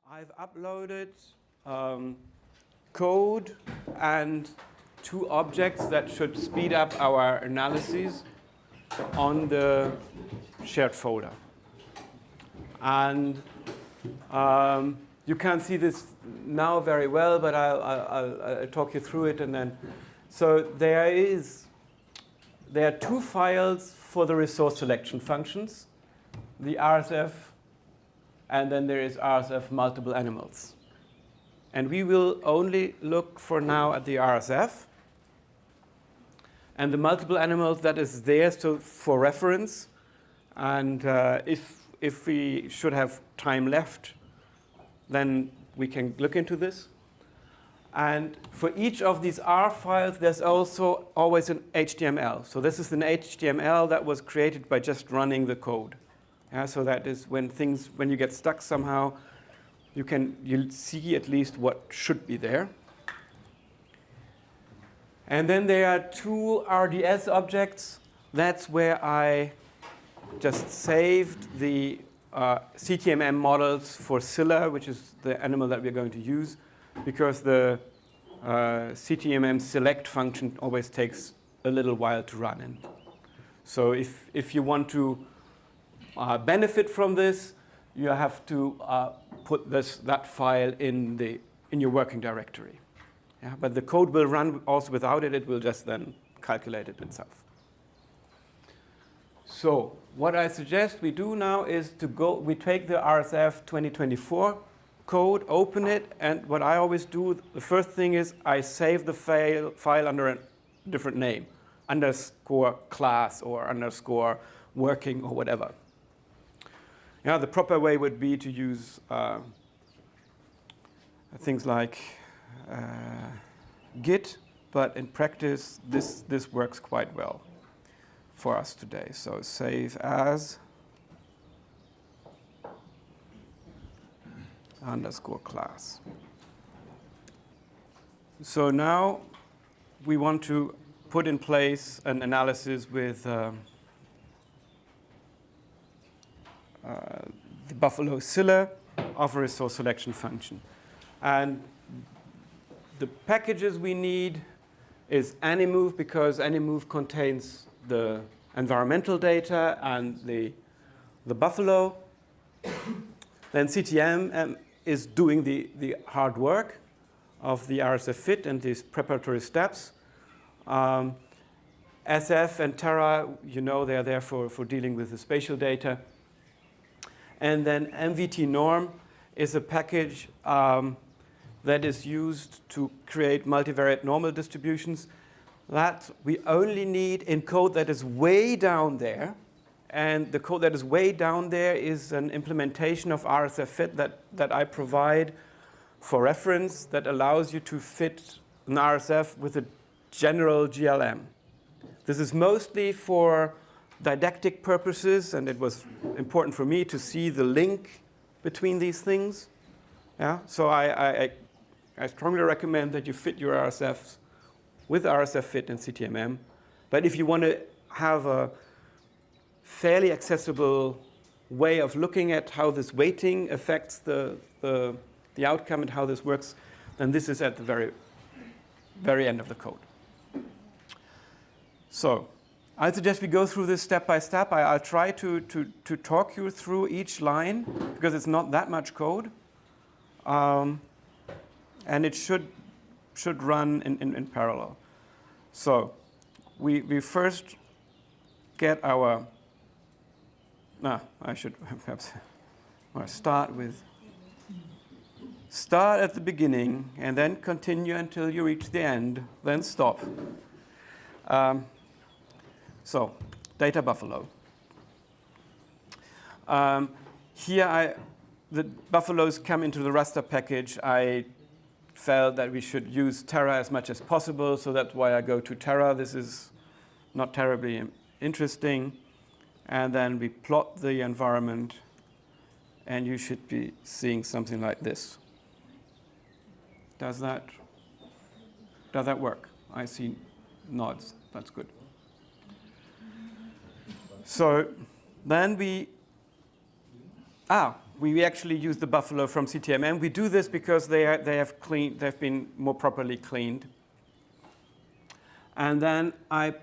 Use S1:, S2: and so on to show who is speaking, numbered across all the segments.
S1: I've uploaded code and two objects that should speed up our analyses on the shared folder. And you can't see this now very well, but I'll talk you through it. And then, so there are two files for the resource selection functions, the RSF, and then there is RSF multiple animals. And we will only look for now at the RSF. And the multiple animals, that is there so for reference. And if we should have time left, then we can look into this. And for each of these R files, there's also always an HTML. So this is an HTML that was created by just running the code. Yeah, so that is when you get stuck somehow, you'll see at least what should be there. And then there are two RDS objects. That's where I just saved the CTMM models for Scylla, which is the animal that we're going to use, because the CTMM select function always takes a little while to run. And so if you want to benefit from this, you have to put that file in your working directory. Yeah, but the code will run also without it. It will just then calculate it itself. So what I suggest we do now is we take the RSF 2024 code, open it, and what I always do, the first thing is I save the file under a different name, underscore class or underscore working or whatever. Yeah, the proper way would be to use things like Git, but in practice, this works quite well for us today. So save as underscore class. So now we want to put in place an analysis with the Buffalo Scylla of a resource selection function. And the packages we need is AniMove, because AniMove contains the environmental data and the Buffalo. Then CTM is doing the hard work of the RSF fit and these preparatory steps. SF and Terra, they are there for dealing with the spatial data. And then MVT norm is a package that is used to create multivariate normal distributions that we only need in code that is way down there. And the code that is way down there is an implementation of RSF fit that I provide for reference that allows you to fit an RSF with a general GLM. This is mostly for didactic purposes, and it was important for me to see the link between these things. Yeah? So I strongly recommend that you fit your RSFs with RSF fit and CTMM. But if you want to have a fairly accessible way of looking at how this weighting affects the outcome and how this works, then this is at the very, very end of the code. So I suggest we go through this step by step. I'll try to talk you through each line, because it's not that much code. And it should run in parallel. So we first get our, I should perhaps start at the beginning and then continue until you reach the end, then stop. So data Buffalo. Here the Buffaloes come into the raster package. I felt that we should use Terra as much as possible, so that's why I go to Terra. This is not terribly interesting. And then we plot the environment, and you should be seeing something like this. Does that work? I see nods. That's good. So then we We actually use the buffalo from CTMM. We do this because they've been more properly cleaned. And then I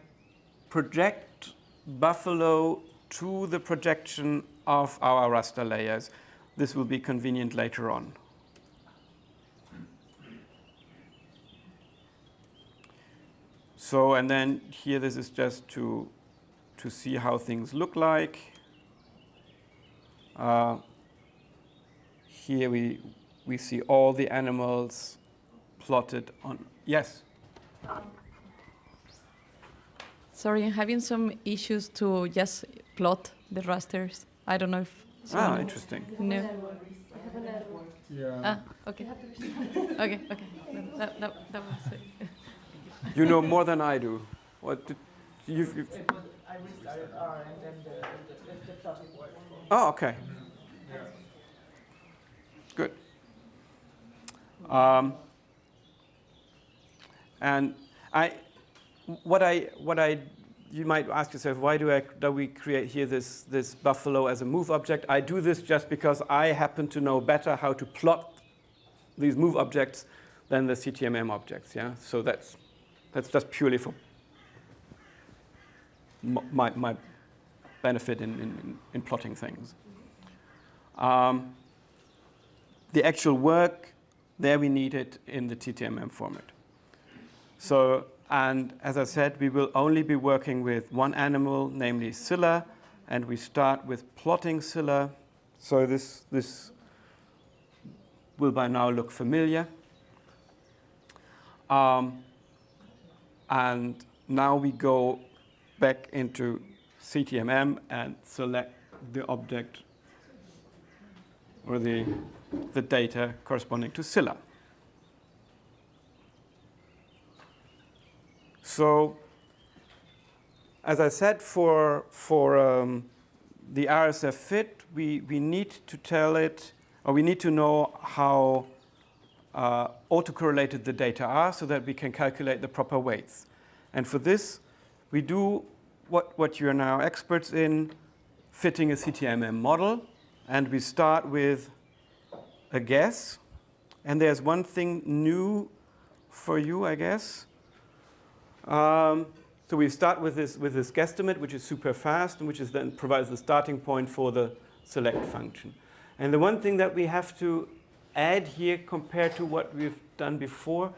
S1: project buffalo to the projection of our raster layers. This will be convenient later on. So, and then here this is just to see how things look like. Here we see all the animals plotted on. Yes?
S2: Sorry, I'm having some issues to just plot the rasters. I don't know if.
S1: Interesting.
S2: No.
S3: Yeah.
S2: Okay. Okay. That was it.
S1: You know more than I do. What did you?
S4: I restarted R and then the plotting worked.
S1: Oh, okay.
S3: Yeah.
S1: Good. And you might ask yourself, why do we create here this buffalo as a move object? I do this just because I happen to know better how to plot these move objects than the CTMM objects. Yeah. So that's just purely for my benefit in plotting things. The actual work, there we need it in the TTMM format. So, and as I said, we will only be working with one animal, namely Scylla, and we start with plotting Scylla. So this will by now look familiar. And now we go back into CTMM and select the object or the data corresponding to Scylla. So, as I said, for the RSF fit, we need to tell it, or we need to know how autocorrelated the data are so that we can calculate the proper weights. And for this, we do what you are now experts in, fitting a CTMM model. And we start with a guess. And there's one thing new for you, I guess. So we start with this guesstimate, which is super fast, and which is then provides the starting point for the select function. And the one thing that we have to add here compared to what we've done before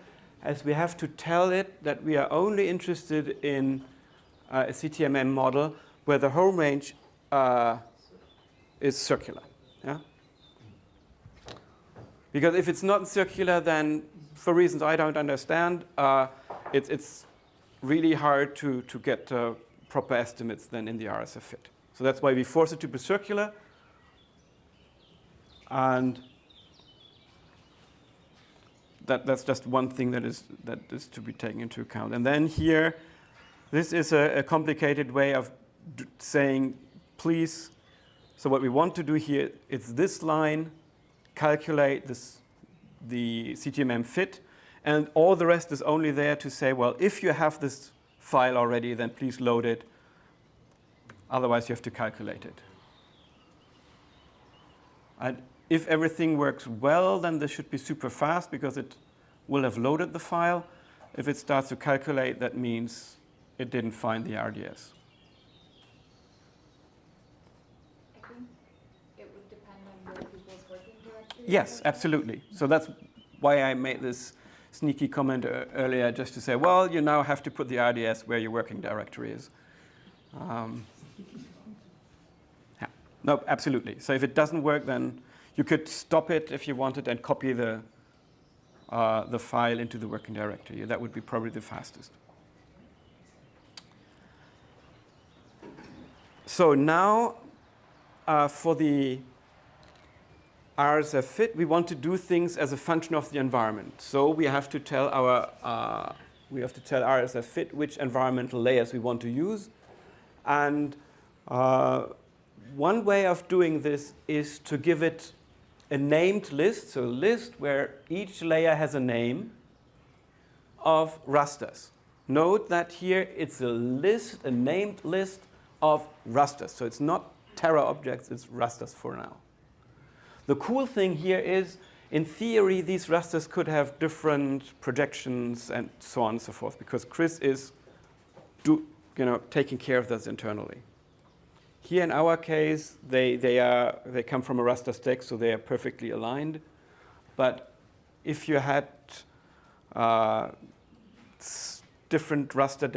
S1: is we have to tell it that we are only interested in a CTMM model where the home range is circular. Yeah? Because if it's not circular, then for reasons I don't understand, it's really hard to get proper estimates then in the RSF fit. So that's why we force it to be circular. And that's just one thing that is to be taken into account. And then here, this is a complicated way of saying, please. So what we want to do here, it's this line, calculate the CTMM fit, and all the rest is only there to say, well, if you have this file already, then please load it. Otherwise, you have to calculate it. And if everything works well, then this should be super fast because it will have loaded the file. If it starts to calculate, that means it didn't find the RDS.
S5: I think it would depend on where people's working directory.
S1: Yes, absolutely. So that's why I made this sneaky comment earlier, just to say, well, you now have to put the RDS where your working directory is. Yeah. No, absolutely. So if it doesn't work, then you could stop it if you wanted and copy the file into the working directory. That would be probably the fastest. So now, for the RSF fit, we want to do things as a function of the environment. So we have to tell RSF fit which environmental layers we want to use, and one way of doing this is to give it a named list, so a list where each layer has a name of rasters. Note that here it's a list, a named list of rasters. So it's not Terra objects, it's rasters for now. The cool thing here is, in theory, these rasters could have different projections and so on and so forth, because Chris is taking care of this internally. Here in our case, they come from a raster stack, so they are perfectly aligned. But if you had different raster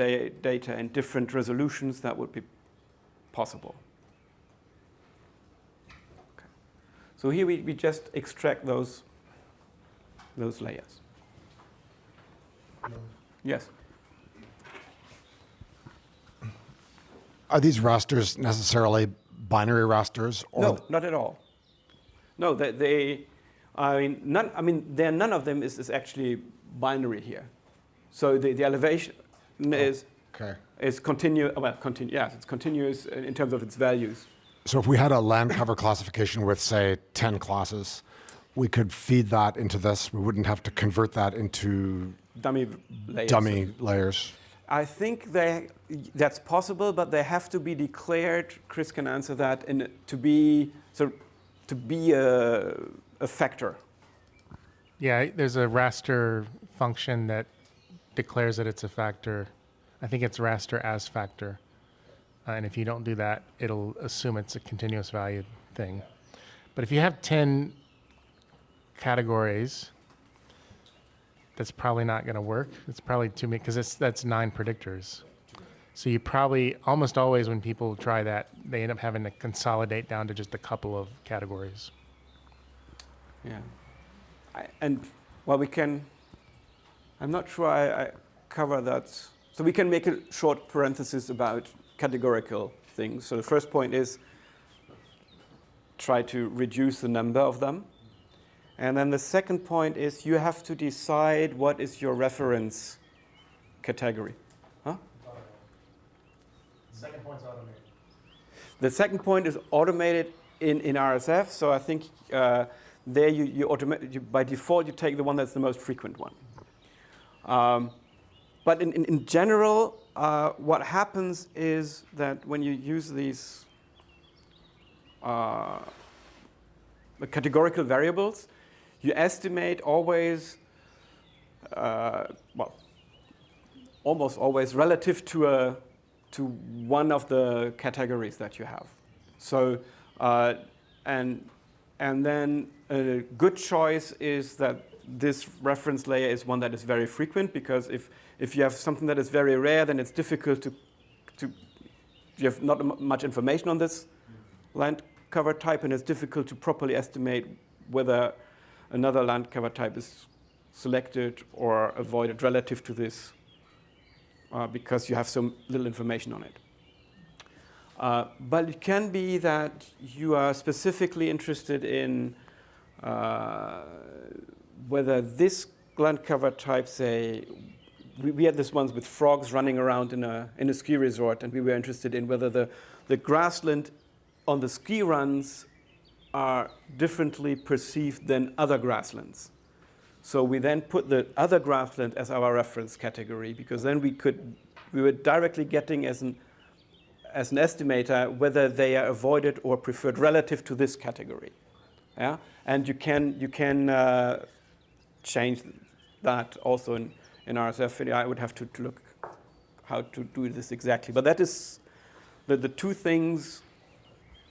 S1: data and different resolutions, that would be possible. Okay. So here we just extract those layers. Yes?
S3: Are these rasters necessarily binary rasters? Or
S1: No, not at all. No, none of them is actually binary here. So the elevation is continuous. Well, yes, it's continuous in terms of its values.
S3: So if we had a land cover classification with, say, 10 classes, we could feed that into this. We wouldn't have to convert that into
S1: Dummy
S3: layers.
S1: I think that's possible, but they have to be declared. Chris can answer that to be a factor.
S6: Yeah, there's a raster function that declares that it's a factor. I think it's raster as factor. And if you don't do that, it'll assume it's a continuous value thing. But if you have 10 categories, that's probably not going to work. It's probably too many, because that's 9 predictors. So you probably, almost always when people try that, they end up having to consolidate down to just a couple of categories.
S1: Yeah. I'm not sure I cover that. So we can make a short parenthesis about categorical things. So the first point is try to reduce the number of them. And then the second point is you have to decide what is your reference category. Huh?
S6: The second point's automated.
S1: The second point is automated in RSF. So I think there you by default you take the one that's the most frequent one. But in general, what happens is that when you use these categorical variables, you estimate always, almost always relative to one of the categories that you have. So, and then a good choice is that this reference layer is one that is very frequent, because if you have something that is very rare, then it's difficult to you have not much information on this land cover type, and it's difficult to properly estimate whether another land cover type is selected or avoided relative to this, because you have so little information on it. But it can be that you are specifically interested in whether this land cover type, say, we had this ones with frogs running around in a ski resort, and we were interested in whether the grassland on the ski runs are differently perceived than other grasslands. So we then put the other grassland as our reference category, because then we were directly getting as an estimator whether they are avoided or preferred relative to this category. Yeah, and you can change that also in RSF. I would have to look how to do this exactly, but that is the two things,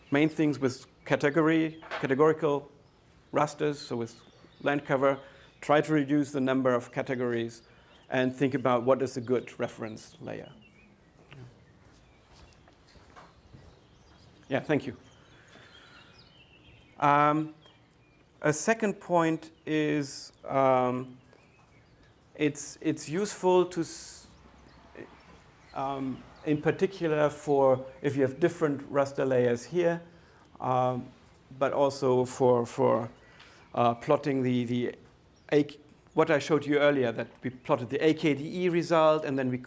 S1: main things with categorical rasters. So with land cover, try to reduce the number of categories and think about what is a good reference layer. Yeah, thank you. A second point is it's useful to, in particular for if you have different raster layers here, but also for plotting what I showed you earlier, that we plotted the AKDE result, and then we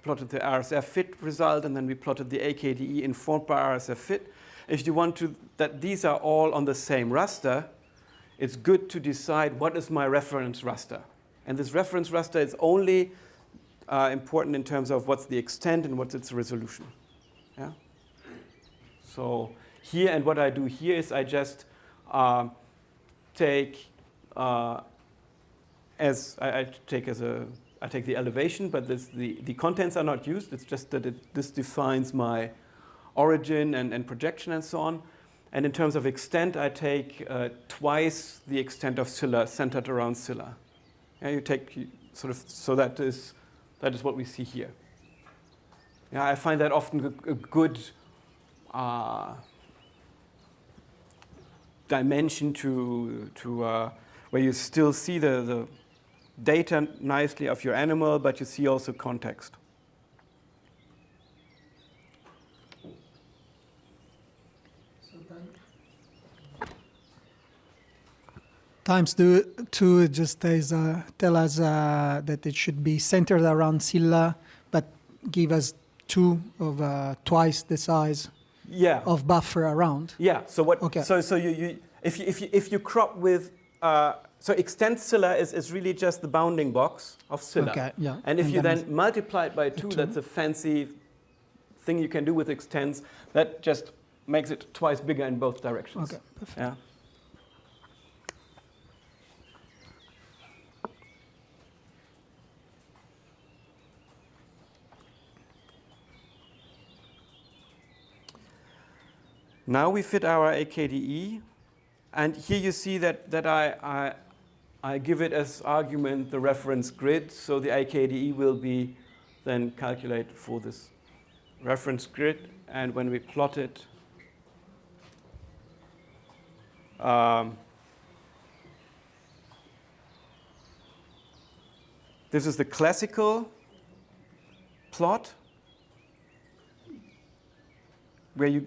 S1: plotted the RSF fit result, and then we plotted the AKDE informed by RSF fit. If you want that these are all on the same raster, it's good to decide what is my reference raster. And this reference raster is only important in terms of what's the extent and what's its resolution. Yeah? So here, and what I do here is I just take I take the elevation, but the contents are not used. It's just that this defines my origin and projection and so on. And in terms of extent, I take twice the extent of Scylla centered around Scylla. Yeah, you take sort of, so that is what we see here. Yeah, I find that often a good dimension to where you still see the data nicely of your animal, but you see also context.
S7: Times two just tell us that it should be centered around Scylla, but give us twice the size of buffer around.
S1: Yeah. So what?
S7: Okay.
S1: So you if you crop with so extent Scylla is really just the bounding box of Scylla.
S7: Okay. Yeah.
S1: And if you then multiply it by 2, that's a fancy thing you can do with extents. That just makes it twice bigger in both directions.
S7: Okay. Perfect.
S1: Yeah. Now we fit our AKDE, and here you see that I give it as argument the reference grid, so the AKDE will be then calculated for this reference grid, and when we plot it, this is the classical plot, where you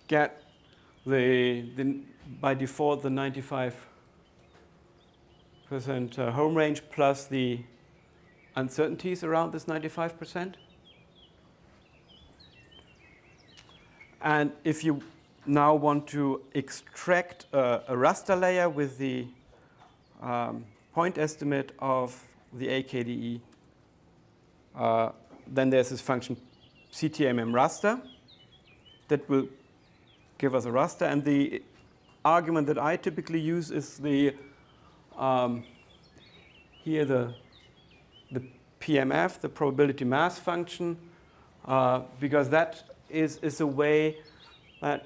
S1: get by default the 95% home range plus the uncertainties around this 95%. And if you now want to extract a raster layer with the point estimate of the AKDE, then there's this function CTMM raster that will give us a raster, and the argument that I typically use is the here the PMF, the probability mass function, because that is a way that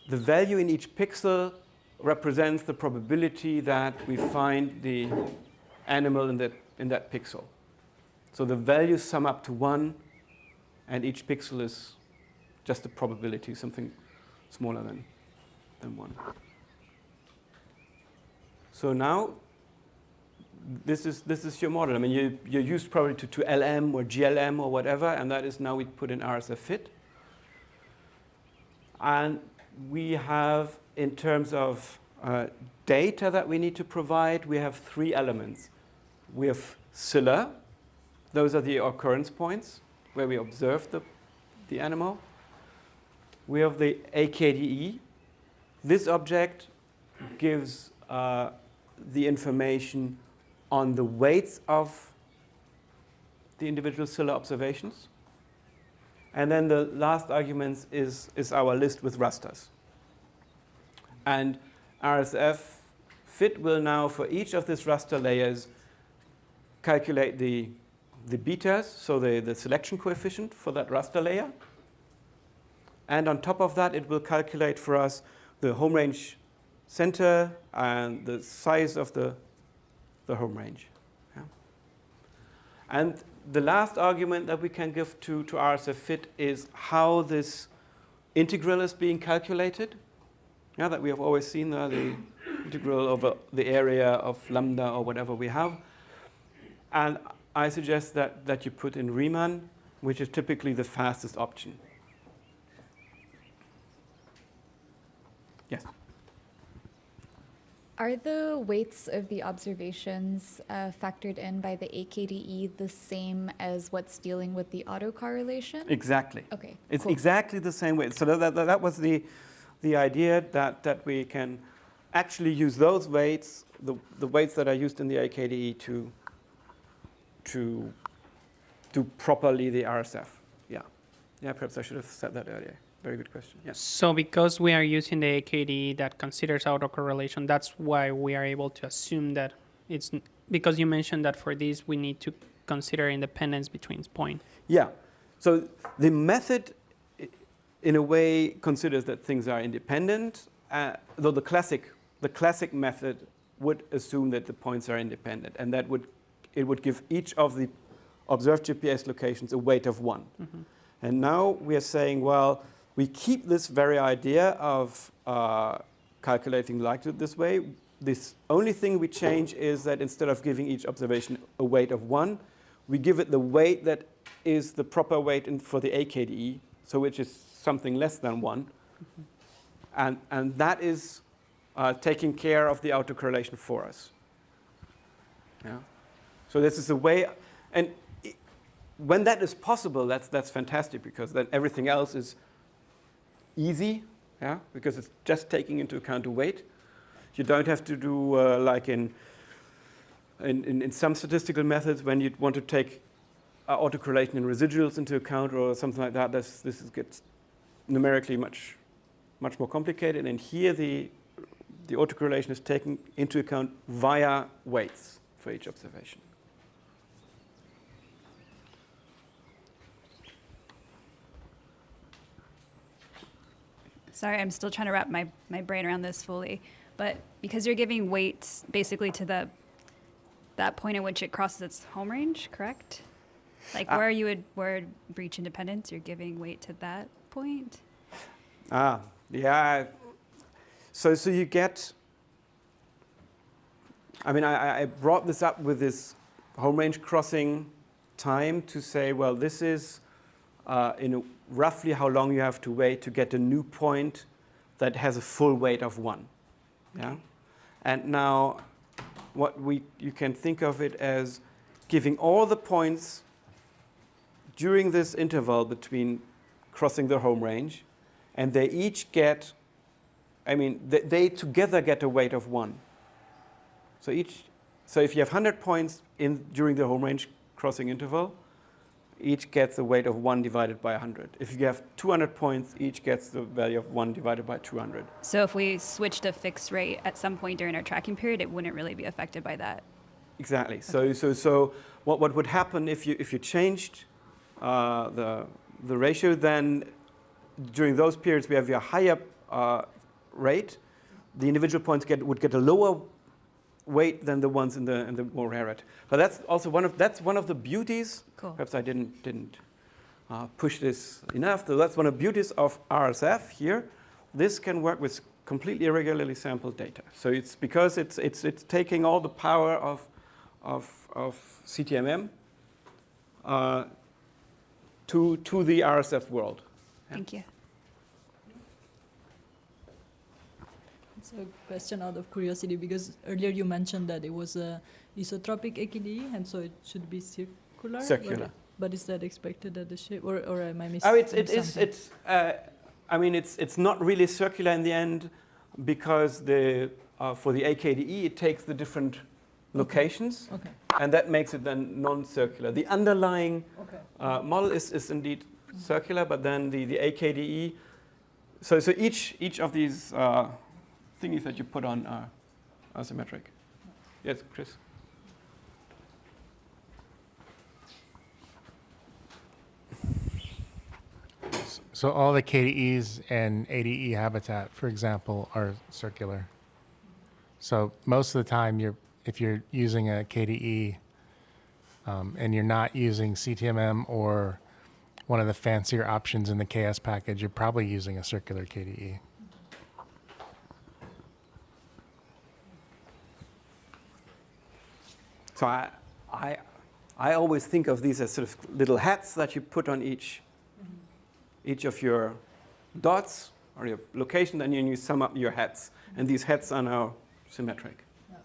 S1: the value in each pixel represents the probability that we find the animal in that pixel. So the values sum up to 1, and each pixel is just a probability, something smaller than 1. So now, this is your model. I mean, you're used probably to LM or GLM or whatever, and that is now we put in RSF fit. And we have, in terms of data that we need to provide, we have 3 elements. We have Scylla. Those are the occurrence points where we observe the animal. We have the AKDE. This object gives the information on the weights of the individual Scylla observations. And then the last argument is our list with rasters. And RSF fit will now, for each of these raster layers, calculate the betas, so the selection coefficient for that raster layer. And on top of that, it will calculate for us the home range center and the size of the home range. Yeah. And the last argument that we can give to RSF fit is how this integral is being calculated. Yeah, that we have always seen the integral over the area of lambda or whatever we have. And I suggest that you put in Riemann, which is typically the fastest option. Yes?
S5: Are the weights of the observations factored in by the AKDE the same as what's dealing with the autocorrelation?
S1: Exactly.
S5: Okay.
S1: It's
S5: cool.
S1: exactly the same way. So that was the idea that we can actually use those weights, the weights that are used in the AKDE to do properly the RSF. Yeah. Yeah, perhaps I should have said that earlier. very good question. Yes.
S8: So because we are using the AKD that considers autocorrelation, that's why we are able to assume that it's because you mentioned that for this we need to consider independence between points.
S1: Yeah. So the method, in a way, considers that things are independent, though the classic method would assume that the points are independent, and it would give each of the observed GPS locations a weight of 1.
S8: Mm-hmm.
S1: And now we are saying, well, we keep this very idea of calculating likelihood this way. This only thing we change is that instead of giving each observation a weight of 1, we give it the weight that is the proper weight for the AKDE, so which is something less than 1. Mm-hmm. And that is taking care of the autocorrelation for us. Yeah. So this is a way, and when that is possible, that's fantastic, because then everything else is easy, yeah, because it's just taking into account the weight. You don't have to do like in some statistical methods when you want to take autocorrelation and residuals into account or something like that. This gets numerically much more complicated. And here the autocorrelation is taken into account via weights for each observation.
S9: Sorry, I'm still trying to wrap my brain around this fully. But because you're giving weights basically to that point at which it crosses its home range, correct? Like where you would reach independence, you're giving weight to that point?
S1: Yeah. So you get, I mean, I brought this up with this home range crossing time to say, well, this is roughly how long you have to wait to get a new point that has a full weight of 1. Yeah? And now you can think of it as giving all the points during this interval between crossing the home range, and they each get, they together get a weight of 1. So if you have 100 points during the home range crossing interval, each gets a weight of 1 divided by 100. If you have 200 points, each gets the value of 1 divided by 200.
S9: So if we switched to fixed rate at some point during our tracking period, it wouldn't really be affected by that.
S1: Exactly. Okay. So what would happen if you changed the ratio, then during those periods we have a higher rate, the individual points would get a lower weight than the ones in the more rare rate. But that's also one of the beauties.
S9: Cool.
S1: Perhaps I didn't push this enough. So that's one of the beauties of RSF here. This can work with completely irregularly sampled data. So it's because it's taking all the power of CTMM to the RSF world. Yeah.
S9: Thank you.
S4: So question out of curiosity, because earlier you mentioned that it was a isotropic AKD, and so it should be circular.
S1: Circular.
S4: But is that expected at the shape, or am I missing
S1: Oh,
S4: something?
S1: it's not really circular in the end, because for the AKDE it takes the different locations,
S4: Okay.
S1: and that makes it then non-circular. The underlying
S4: Okay.
S1: model is indeed circular, but then the AKDE. So each of these thingies that you put on are symmetric. Yes, Chris.
S6: So all the KDEs and ADE habitat, for example, are circular. So most of the time, if you're using a KDE and you're not using CTMM or one of the fancier options in the KS package, you're probably using a circular KDE.
S1: So I always think of these as sort of little hats that you put on each of your dots or your location, and you sum up your hats. And these hats are now symmetric.
S4: Yeah.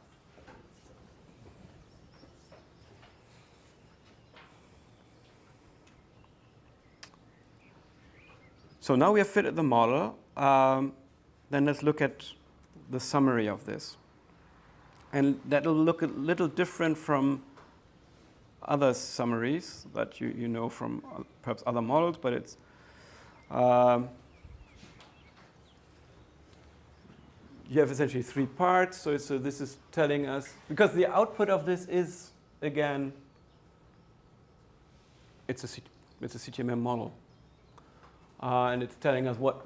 S1: So now we have fitted the model. Then let's look at the summary of this. And that'll look a little different from other summaries that you know from perhaps other models, but it's you have essentially 3 parts. So this is telling us, because the output of this is, again, it's a CTMM model. And it's telling us what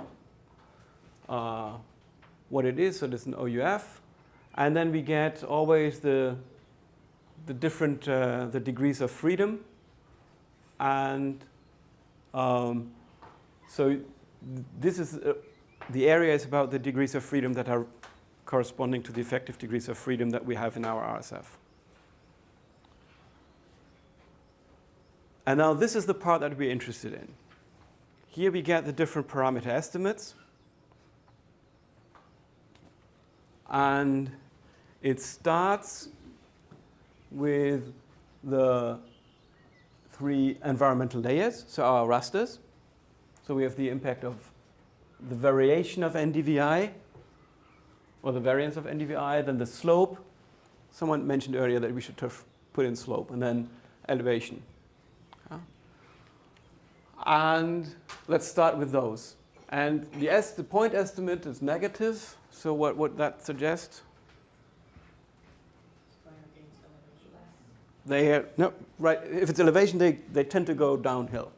S1: it is. So there's an OUF. And then we get always the different the degrees of freedom. And so this is the area is about the degrees of freedom that are corresponding to the effective degrees of freedom that we have in our RSF. And now this is the part that we're interested in. Here we get the different parameter estimates. And it starts with the 3 environmental layers, so our rasters. So we have the impact of the variation of NDVI, or the variance of NDVI, then the slope. Someone mentioned earlier that we should put in slope, and then elevation. And let's start with those. And the point estimate is negative, so what would that suggest? No, right. If it's elevation, they tend to go downhill.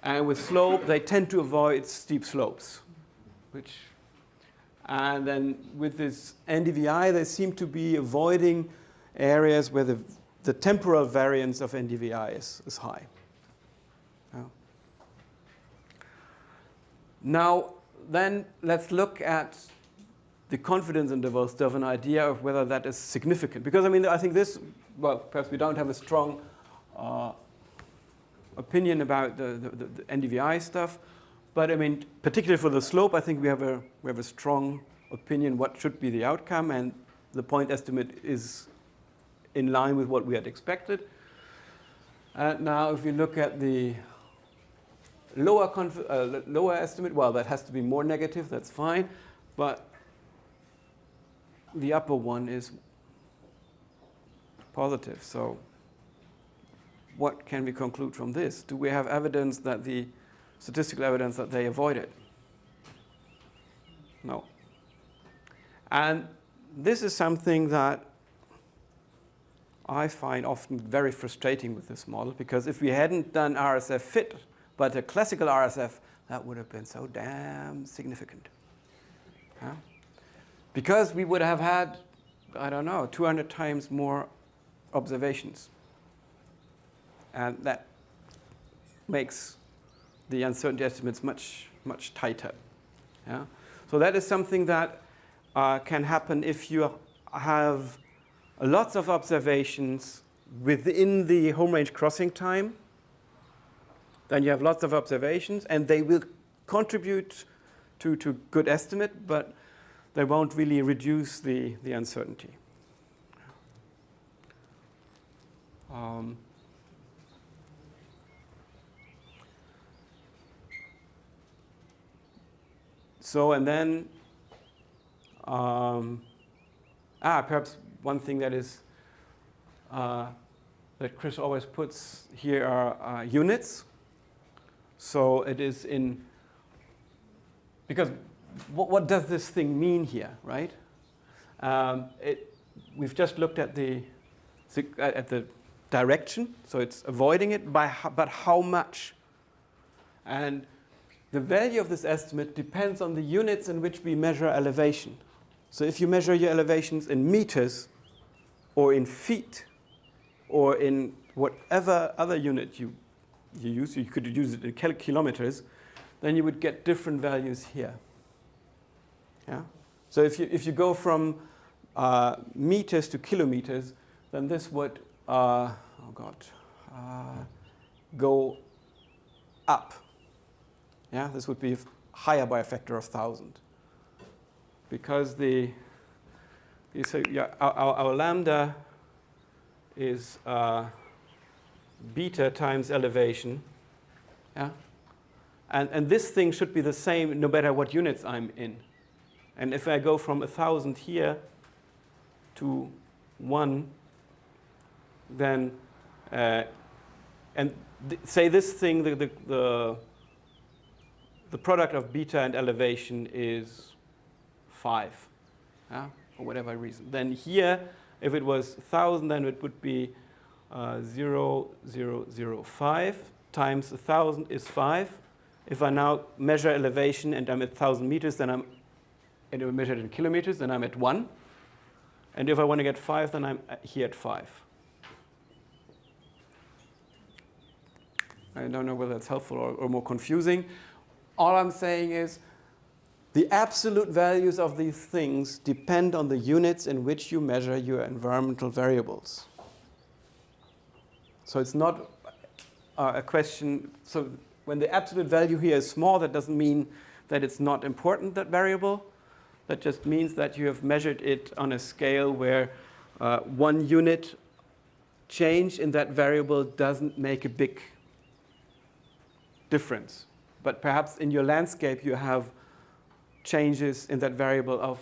S1: And with slope, they tend to avoid steep slopes. And then with this NDVI, they seem to be avoiding areas where the temporal variance of NDVI is high. Now, then let's look at the confidence intervals to have an idea of whether that is significant. Because, I mean, I think this, well, perhaps we don't have a strong opinion about the NDVI stuff. But, I mean, particularly for the slope, I think we have a strong opinion what should be the outcome. And the point estimate is in line with what we had expected. And now, if we look at the lower estimate, well, that has to be more negative, that's fine. But the upper one is positive. So what can we conclude from this? Do we have evidence that the statistical evidence that they avoid it? No. And this is something that I find often very frustrating with this model, because if we hadn't done RSF fit, but a classical RSF, that would have been so damn significant. Because we would have had, I don't know, 200 times more observations. And that makes the uncertainty estimates much, much tighter. Yeah? So that is something that can happen if you have lots of observations within the home range crossing time. Then you have lots of observations, and they will contribute to good estimate, but they won't really reduce the uncertainty. So, and then, perhaps one thing that is that Chris always puts here are units. So it is in, because what does this thing mean here, right? We've just looked at the direction, so it's avoiding it, but how much? And the value of this estimate depends on the units in which we measure elevation. So if you measure your elevations in meters, or in feet, or in whatever other unit you use, you could use it in kilometers, then you would get different values here. Yeah? So if you go from meters to kilometers, then this would go up. Yeah, this would be higher by a factor of 1,000, because our lambda is beta times elevation. Yeah, and this thing should be the same no matter what units I'm in. And if I go from 1,000 here to 1, then say this thing, the product of beta and elevation is 5, yeah, for whatever reason. Then here, if it was 1,000, then it would be 0.0005 times 1,000 is 5. If I now measure elevation and I'm at 1,000 meters, then and I measure it in kilometers, then I'm at 1. And if I want to get 5, then I'm here at 5. I don't know whether that's helpful or more confusing. All I'm saying is the absolute values of these things depend on the units in which you measure your environmental variables. So it's not a question. So when the absolute value here is small, that doesn't mean that it's not important, that variable. That just means that you have measured it on a scale where 1 unit change in that variable doesn't make a big difference. But perhaps in your landscape you have changes in that variable of,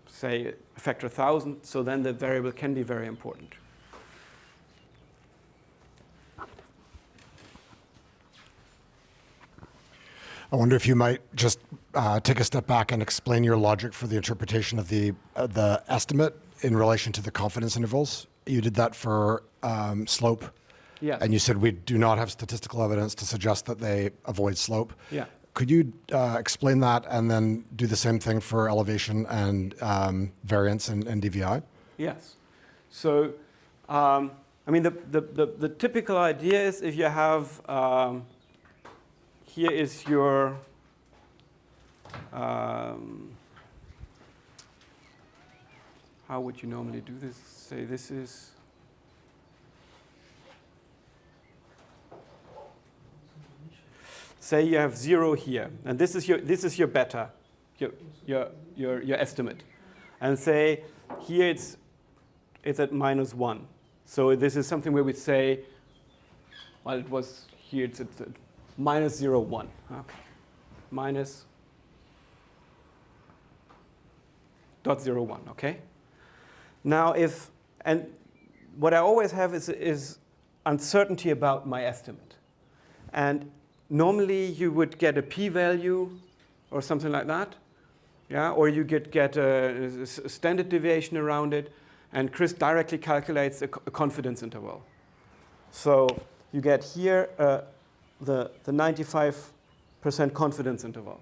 S1: say, a factor 1,000, so then the variable can be very important.
S3: I wonder if you might just take a step back and explain your logic for the interpretation of the estimate in relation to the confidence intervals. You did that for slope.
S1: Yes.
S3: And you said we do not have statistical evidence to suggest that they avoid slope.
S1: Yeah.
S3: Could you explain that and then do the same thing for elevation and variance and DVI?
S1: Yes. So, I mean, the typical idea is if you have, here is your, how would you normally do this? Say this is, say you have 0 here, and this is your beta, your estimate, and say here it's at -1. So this is something where we say, well, it was here it's at -0.1. Okay, -0.01. Okay. Now and what I always have is uncertainty about my estimate, and normally you would get a p-value or something like that, yeah, or you get a standard deviation around it, and Chris directly calculates a confidence interval. So you get here the 95% confidence interval.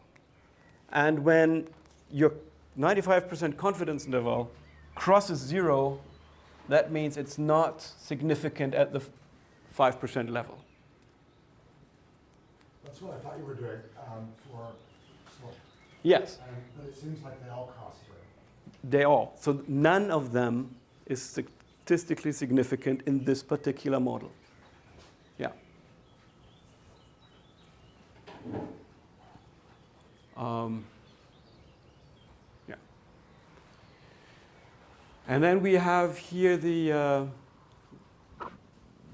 S1: And when your 95% confidence interval crosses 0, that means it's not significant at the 5% level.
S3: That's what I thought you were doing for slope.
S1: Yes.
S3: But it seems like they all cross through.
S1: They all. So none of them is statistically significant in this particular model. Yeah. Yeah. And then we have here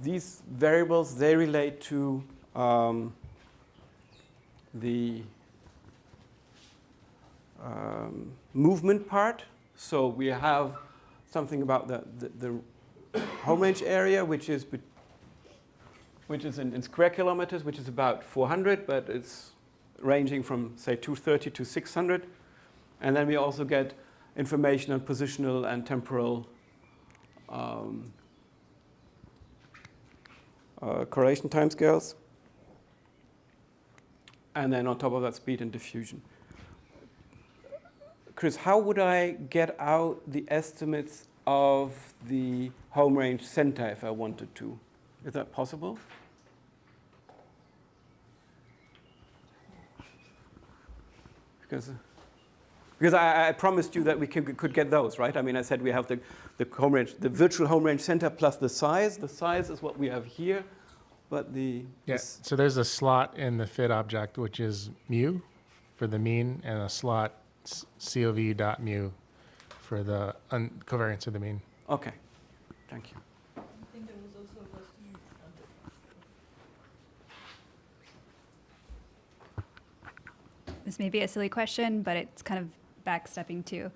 S1: these variables. They relate to the movement part. So we have something about the home range area, which is in square kilometers, which is about 400, but it's ranging from, say, 230 to 600. And then we also get information on positional and temporal correlation timescales. And then on top of that, speed and diffusion. Chris, how would I get out the estimates of the home range center if I wanted to? Is that possible? Because I promised you that we could get those, right? I mean, I said we have the home range, the virtual home range center plus the size. The size is what we have here, but
S6: Yes. So there's a slot in the fit object, which is mu for the mean, and a slot COV.mu for the covariance of the mean.
S1: Okay, thank you.
S4: I think there was also a question.
S9: This may be a silly question, but it's kind of backstepping too.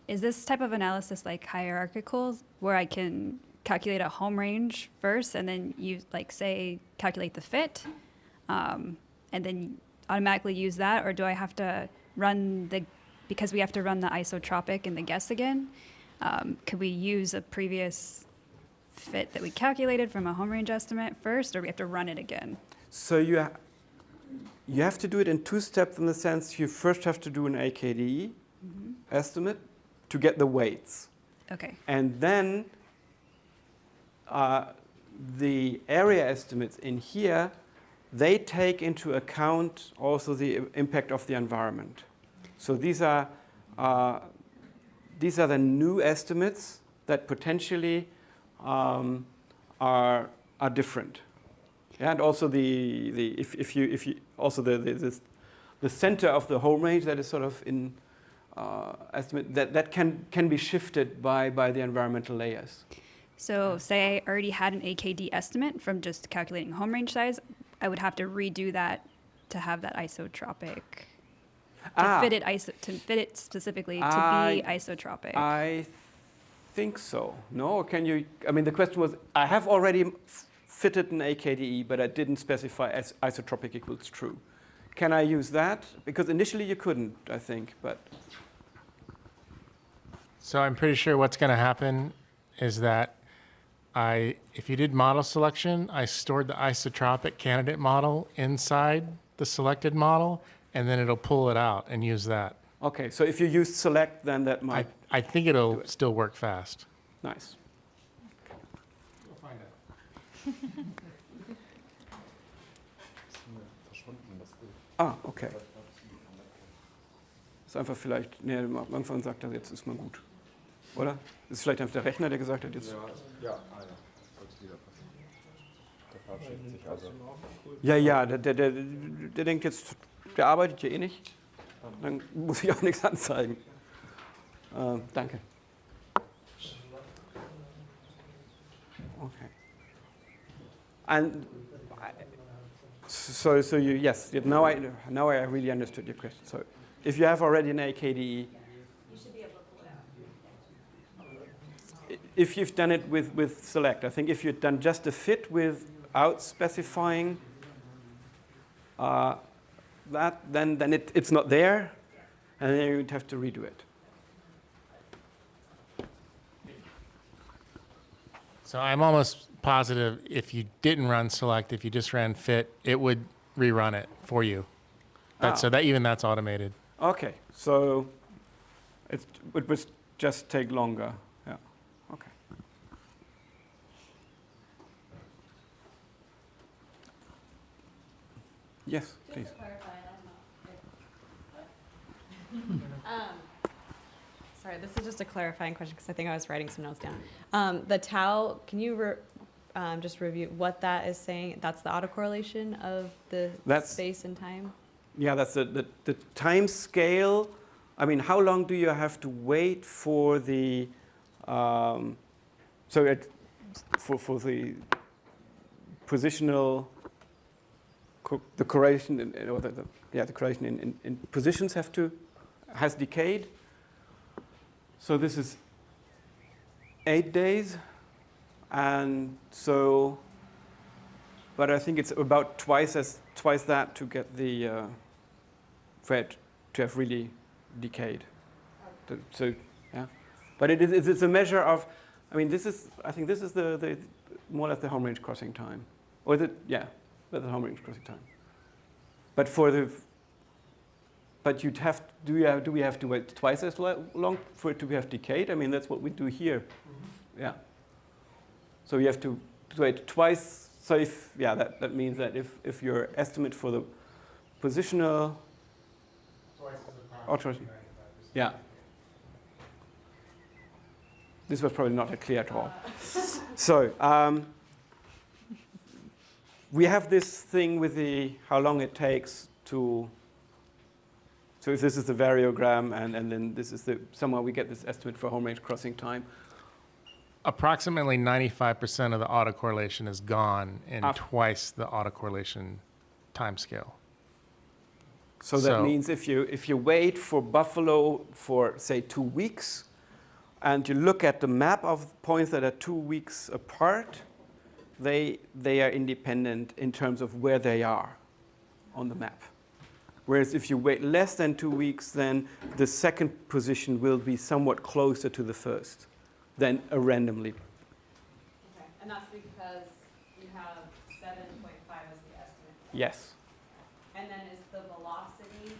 S9: Is this type of analysis like hierarchical, where I can calculate a home range first and then you say calculate the fit, and then automatically use that, or do I have to run the because we have to run the isotropic and the guess again, could we use a previous fit that we calculated from a home range estimate first, or we have to run it again?
S1: So you have to do it in 2 steps in the sense you first have to do an AKDE estimate to get the weights.
S9: Okay.
S1: And then the area estimates in here, they take into account also the impact of the environment. So these are the new estimates that potentially are different. Yeah, and also if you also the center of the home range that is sort of in estimate that can be shifted by the environmental layers.
S9: So say I already had an AKD estimate from just calculating home range size, I would have to redo that to have that isotropic, to fit it specifically to be isotropic.
S1: I think so. No, or can you? I mean, the question was, I have already fitted an AKDE, but I didn't specify as isotropic equals true. Can I use that? Because initially you couldn't, I think, but.
S6: So I'm pretty sure what's going to happen is that if you did model selection, I stored the isotropic candidate model inside the selected model, and then it'll pull it out and use that.
S1: Okay, so if you use select, then that might.
S6: I think it'll still work fast.
S1: Nice.
S6: We'll find out.
S1: Okay. Ist einfach vielleicht, nee, irgendwann sagt er, jetzt ist mal gut. Oder? Ist vielleicht einfach der Rechner, der gesagt hat, jetzt.
S10: Ja, sollte wieder passieren. Der verabschiedet sich also.
S1: Ja, der denkt jetzt, der arbeitet ja eh nicht. Dann muss ich auch nichts anzeigen. Danke. Okay. And so you, yes, now I really understood your question. So if you have already an AKDE, you should be able to pull it out. If you've done it with select, I think if you've done just a fit without specifying that, then it's not there, and then you'd have to redo it.
S6: So I'm almost positive if you didn't run select, if you just ran fit, it would rerun it for you. So that's automated.
S1: Okay, so it would just take longer. Yeah. Okay. Yes, please.
S11: Sorry, this is just a clarifying question because I think I was writing some notes down. The tau, can you just review what that is saying? That's the autocorrelation of the space and time?
S1: Yeah, that's the time scale. I mean, how long do you have to wait for the for the positional the correlation the correlation in positions has decayed. So this is 8 days, and so, but I think it's about twice that to get the for it to have really decayed. So yeah, but it's a measure of. I mean, I think this is the more or less the home range crossing time, or is it? Yeah, that's the home range crossing time. But but do we have to wait twice as long for it to have decayed? I mean, that's what we do here. Mm-hmm. Yeah. So you have to wait twice. So that means that if your estimate for the positional alteration, yeah. This was probably not clear at all. So we have this thing with how long it takes to. So if this is the variogram, and then this is somewhere we get this estimate for home range crossing time.
S6: Approximately 95% of the autocorrelation is gone in twice the autocorrelation timescale.
S1: So that means if you wait for Buffalo for say 2 weeks, and you look at the map of points that are 2 weeks apart, they are independent in terms of where they are on the map. Whereas if you wait less than 2 weeks, then the second position will be somewhat closer to the first than a randomly.
S11: Okay, and that's because you have 7.5 as the estimate.
S1: Yes.
S11: And then is the velocity?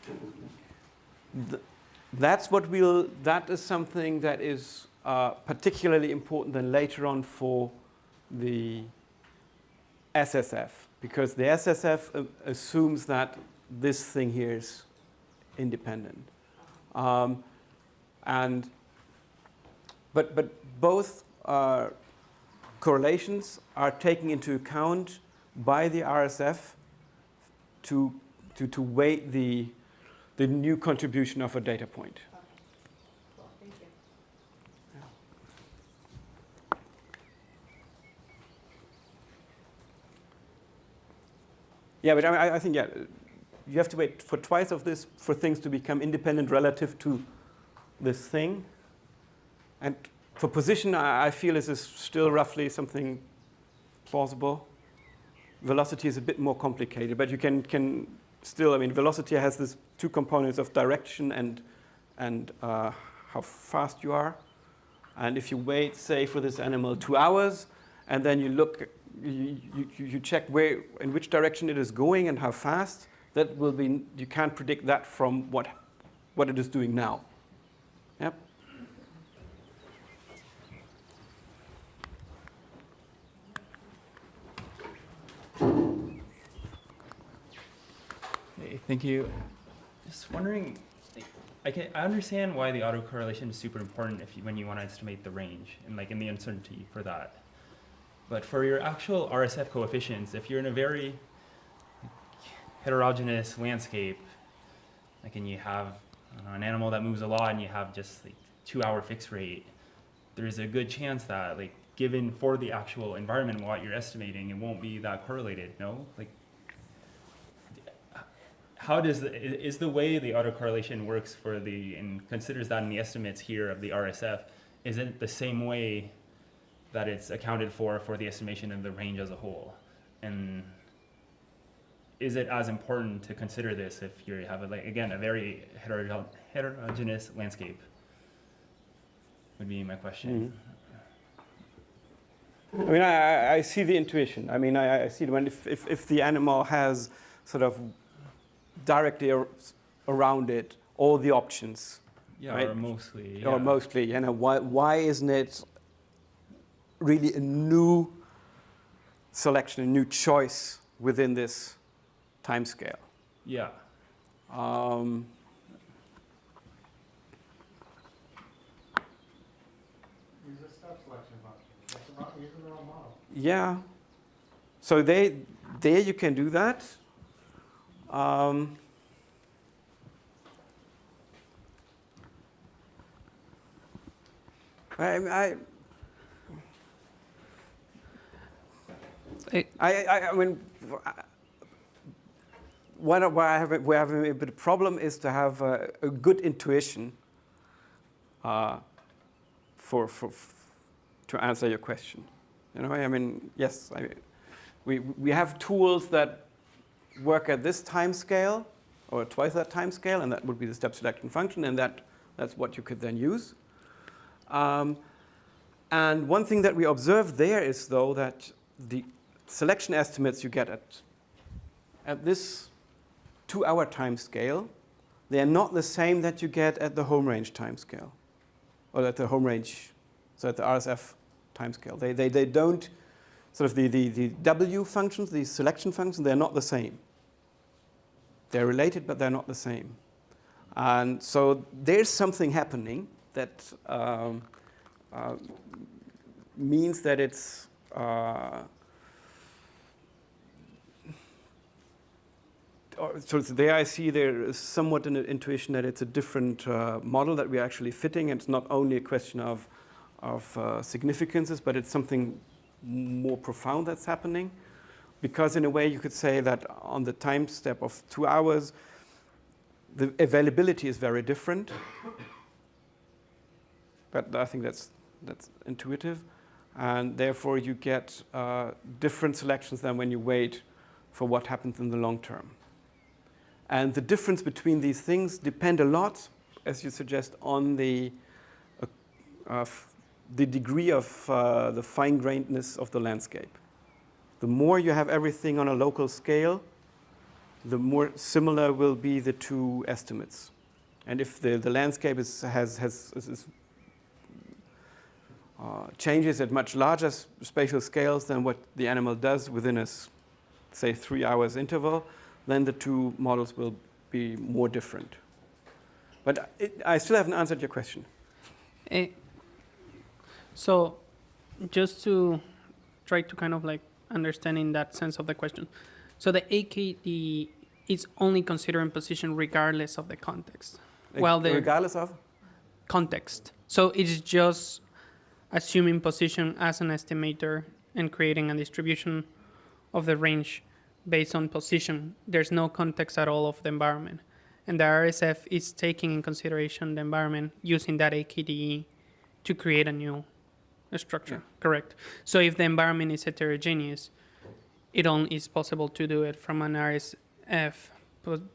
S1: That is something that is particularly important then later on for the SSF, because the SSF assumes that this thing here is independent. But both correlations are taken into account by the RSF to weight the new contribution of a data point.
S11: Okay. Cool, thank you.
S1: Yeah, but I think, yeah, you have to wait for twice of this for things to become independent relative to this thing. And for position, I feel this is still roughly something plausible. Velocity is a bit more complicated, but you can still, I mean, velocity has these two components of direction and how fast you are. And if you wait, say, for this animal 2 hours, and then you look, you check where, in which direction it is going and how fast, that will be, you can't predict that from what it is doing now. Yep.
S12: Hey, thank you. Just wondering, I understand why the autocorrelation is super important when you want to estimate the range and in the uncertainty for that. But for your actual RSF coefficients, if you're in a very heterogeneous landscape, and you have an animal that moves a lot and you have just 2 hour fixed rate, there's a good chance that given for the actual environment what you're estimating, it won't be that correlated, no? How is the way the autocorrelation works and considers that in the estimates here of the RSF, is it the same way that it's accounted for the estimation of the range as a whole? And is it as important to consider this if you have, again, a very heterogeneous landscape? Would be my question.
S1: I mean, I see the intuition. I mean, I see when if the animal has sort of directly around it all the options.
S12: Yeah,
S1: right?
S12: or mostly.
S1: Or mostly, why isn't it really a new selection, a new choice within this time scale?
S12: Yeah.
S6: Use a step selection function. Use their own model.
S1: Yeah. So there you can do that. I mean, where I have a bit of problem is to have a good intuition to answer your question. I mean, yes, we have tools that work at this time scale or twice that time scale, and that would be the step selection function, and that's what you could then use. And one thing that we observe there is, though, that the selection estimates you get at this 2 hour time scale, they are not the same that you get at the home range time scale, or at the home range, so at the RSF time scale. They don't, sort of the W functions, the selection functions, they're not the same. They're related, but they're not the same. And so there's something happening that means that it's so there I see there is somewhat an intuition that it's a different model that we're actually fitting. And it's not only a question of significances, but it's something more profound that's happening. Because in a way you could say that on the time step of 2 hours, the availability is very different. But I think that's intuitive. And therefore you get different selections than when you wait for what happens in the long term. And the difference between these things depend a lot, as you suggest, on the degree of the fine-grainedness of the landscape. The more you have everything on a local scale, the more similar will be the two estimates. And if the landscape changes at much larger spatial scales than what the animal does within a, say, 3 hours interval, then the two models will be more different. But I still haven't answered your question.
S8: So just to try to kind of like understand in that sense of the question. So the AKD is only considering position regardless of the context.
S1: Regardless of?
S8: Context. So it's just assuming position as an estimator and creating a distribution of the range based on position. There's no context at all of the environment. And the RSF is taking in consideration the environment using that AKDE to create a new structure, correct? So if the environment is heterogeneous, it only is possible to do it from an RSF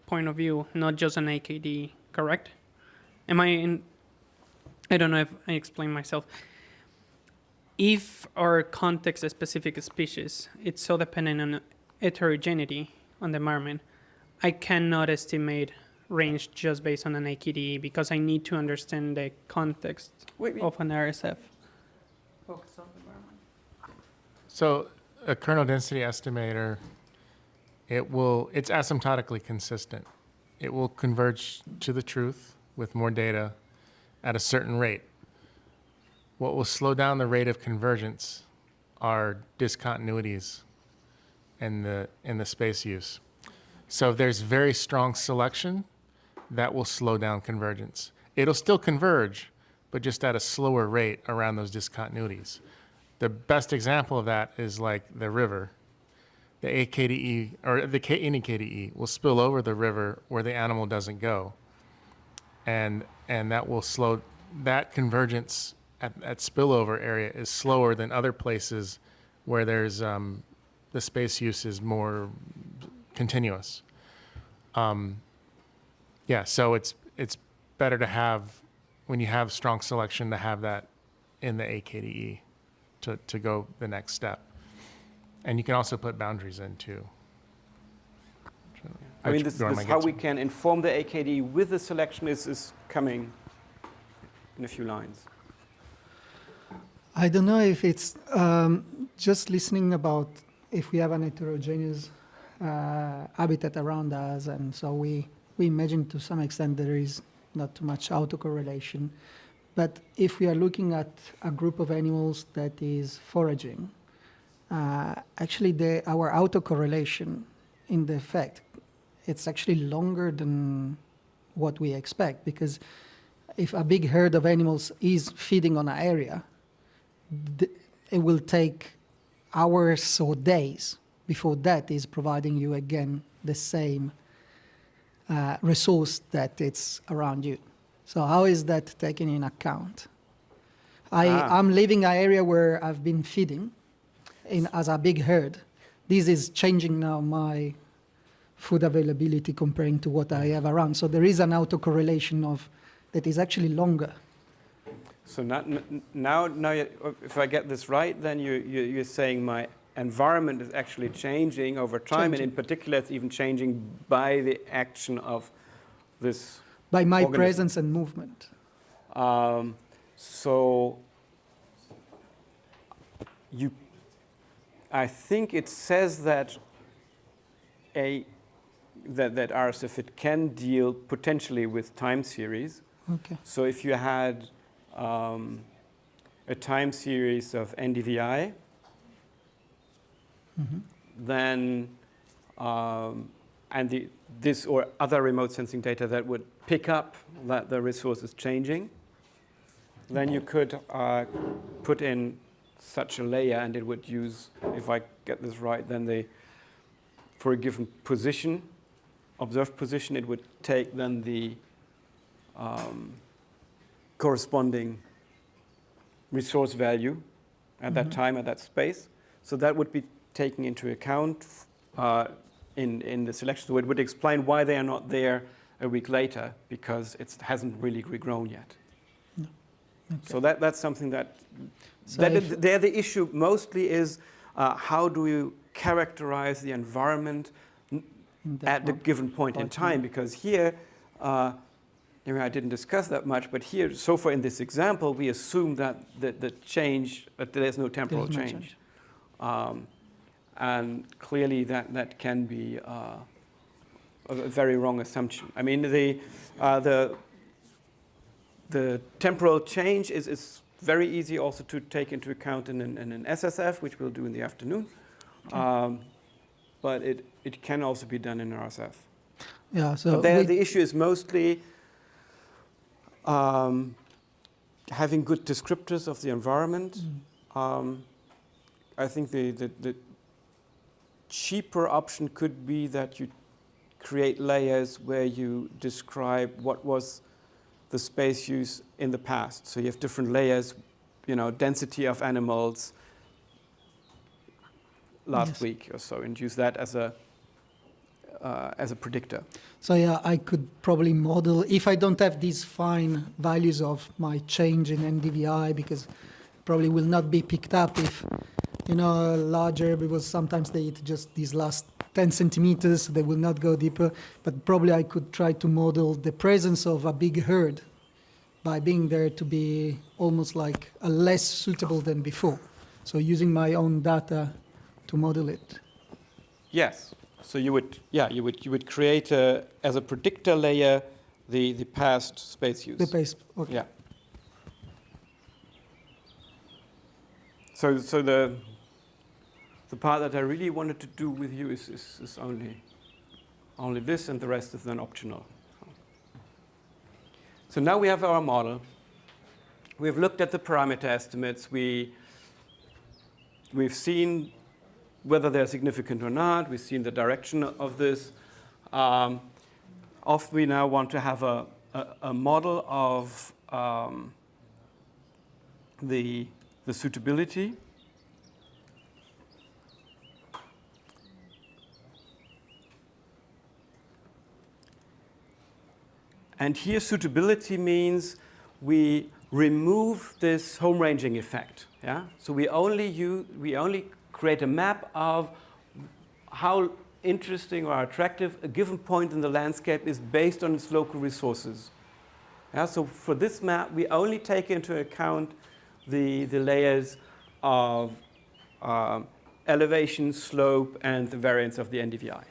S8: point of view, not just an AKDE, correct? I don't know if I explain myself. If our context is specific species, it's so dependent on heterogeneity on the environment, I cannot estimate range just based on an AKDE because I need to understand the context of an RSF. Focus on the environment.
S6: So a kernel density estimator, it's asymptotically consistent. It will converge to the truth with more data at a certain rate. What will slow down the rate of convergence are discontinuities in the space use. So if there's very strong selection, that will slow down convergence. It'll still converge, but just at a slower rate around those discontinuities. The best example of that is like the river. The AKDE, or any KDE, will spill over the river where the animal doesn't go. And that will slow, that convergence at spillover area is slower than other places where there's the space use is more continuous. So it's better to have, when you have strong selection, to have that in the AKDE to go the next step. And you can also put boundaries in too.
S1: I mean, this how we can inform the AKD with the selection is coming in a few lines.
S7: I don't know if it's just listening about if we have an heterogeneous habitat around us, and so we imagine to some extent there is not too much autocorrelation. But if we are looking at a group of animals that is foraging, actually our autocorrelation in the effect, it's actually longer than what we expect, because if a big herd of animals is feeding on an area, it will take hours or days before that is providing you again the same resource that it's around you. So how is that taken in account? I'm living an area where I've been feeding as a big herd. This is changing now my food availability comparing to what I have around. So there is an autocorrelation that is actually longer.
S1: So now, if I get this right, then you're saying my environment is actually changing over time, and in particular, it's even changing by the action of this.
S7: By my
S1: organism.
S7: presence and movement.
S1: So I think it says that that RSF, it can deal potentially with time series.
S7: Okay.
S1: So if you had a time series of NDVI, then this or other remote sensing data that would pick up that the resource is changing, then you could put in such a layer, and it would use, if I get this right, then for a given position, observed position, it would take then the corresponding resource value at that time, at that space. So that would be taken into account in the selection. So it would explain why they are not there a week later, because it hasn't really regrown yet.
S7: No. Okay.
S1: So that's something that,
S7: So
S1: there the issue mostly is how do you characterize the environment at the given point in time? Because here, I didn't discuss that much, but here, so far in this example, we assume that the change, that there's no temporal
S7: There's no
S1: change. And clearly that can be a very wrong assumption. I mean, the temporal change is very easy also to take into account in an SSF, which we'll do in the afternoon. But it can also be done in RSF.
S7: Yeah, so
S1: But there, the issue is mostly having good descriptors of the environment. I think the cheaper option could be that you create layers where you describe what was the space use in the past. So you have different layers, density of animals last week or so, and use that as a predictor.
S7: So yeah, I could probably model, if I don't have these fine values of my change in NDVI, because probably will not be picked up if, larger, because sometimes they eat just these last 10 centimeters, they will not go deeper. But probably I could try to model the presence of a big herd by being there to be almost like a less suitable than before. So using my own data to model it.
S1: Yes. So you would create as a predictor layer the past space use.
S7: The pace, okay.
S1: Yeah. So the part that I really wanted to do with you is only this, and the rest is then optional. So now we have our model. We've looked at the parameter estimates. We've seen whether they're significant or not. We've seen the direction of this. We now want to have a model of the suitability. And here suitability means we remove this home ranging effect. Yeah? So we only create a map of how interesting or attractive a given point in the landscape is based on its local resources. Yeah? So for this map, we only take into account the layers of elevation, slope, and the variance of the NDVI.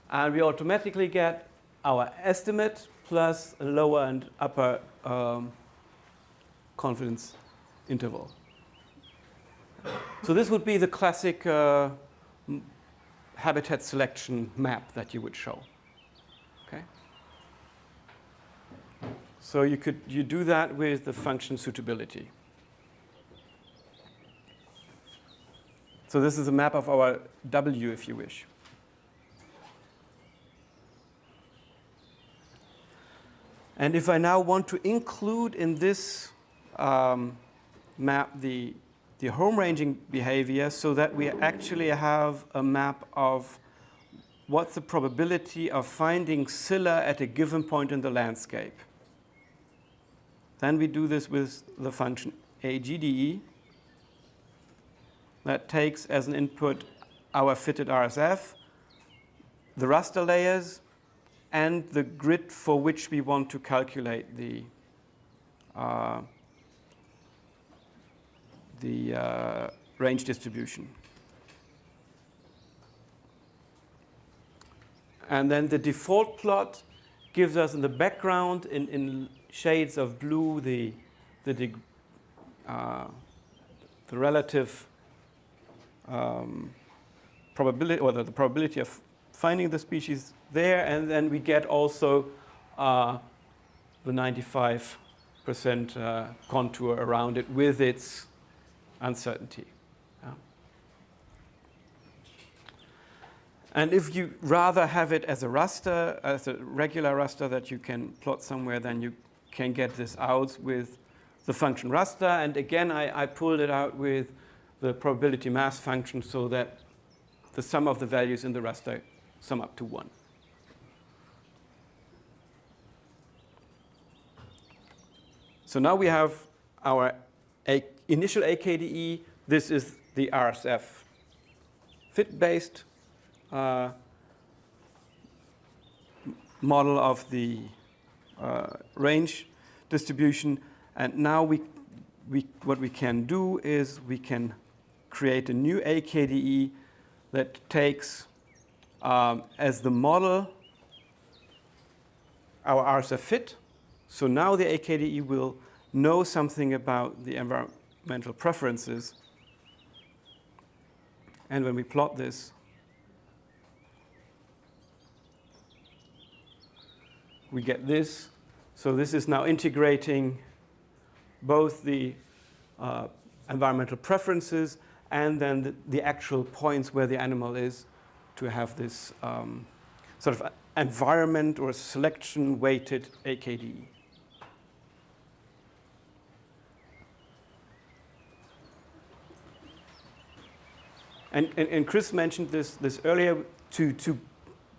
S1: And we automatically get our estimate plus a lower and upper confidence interval. So this would be the classic habitat selection map that you would show. Okay? So you do that with the function suitability. So this is a map of our W, if you wish. And if I now want to include in this map the home ranging behavior, so that we actually have a map of what's the probability of finding Scylla at a given point in the landscape. Then we do this with the function AGDE that takes as an input our fitted RSF, the raster layers, and the grid for which we want to calculate the range distribution. And then the default plot gives us in the background, in shades of blue, the relative probability, or the probability of finding the species there, and then we get also the 95% contour around it with its uncertainty. Yeah. And if you rather have it as a raster, as a regular raster that you can plot somewhere, then you can get this out with the function raster. And again, I pulled it out with the probability mass function so that the sum of the values in the raster sum up to 1. So now we have our initial AKDE. This is the RSF fit-based model of the range distribution. And now what we can do is we can create a new AKDE that takes as the model our RSF fit. So now the AKDE will know something about the environmental preferences. And when we plot this, we get this. So this is now integrating both the environmental preferences and then the actual points where the animal is to have this sort of environment or selection-weighted AKDE. And Chris mentioned this earlier. To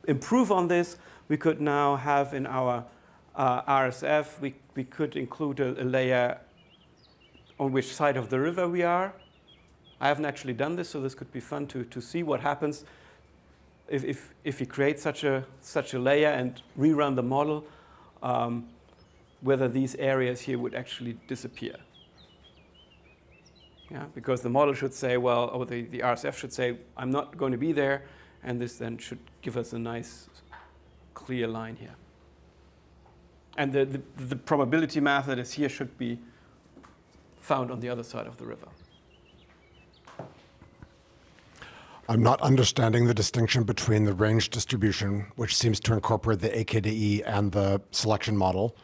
S1: improve on this, we could now have in our RSF, we could include a layer on which side of the river we are. I haven't actually done this, so this could be fun to see what happens if we create such a layer and rerun the model, whether these areas here would actually disappear. Yeah, because the model should say, well, or the RSF should say, I'm not going to be there, and this then should give us a nice, clear line here. And the probability math that is here should be found on the other side of the river.
S3: I'm not understanding the distinction between the range distribution, which seems to incorporate the AKDE and the selection model,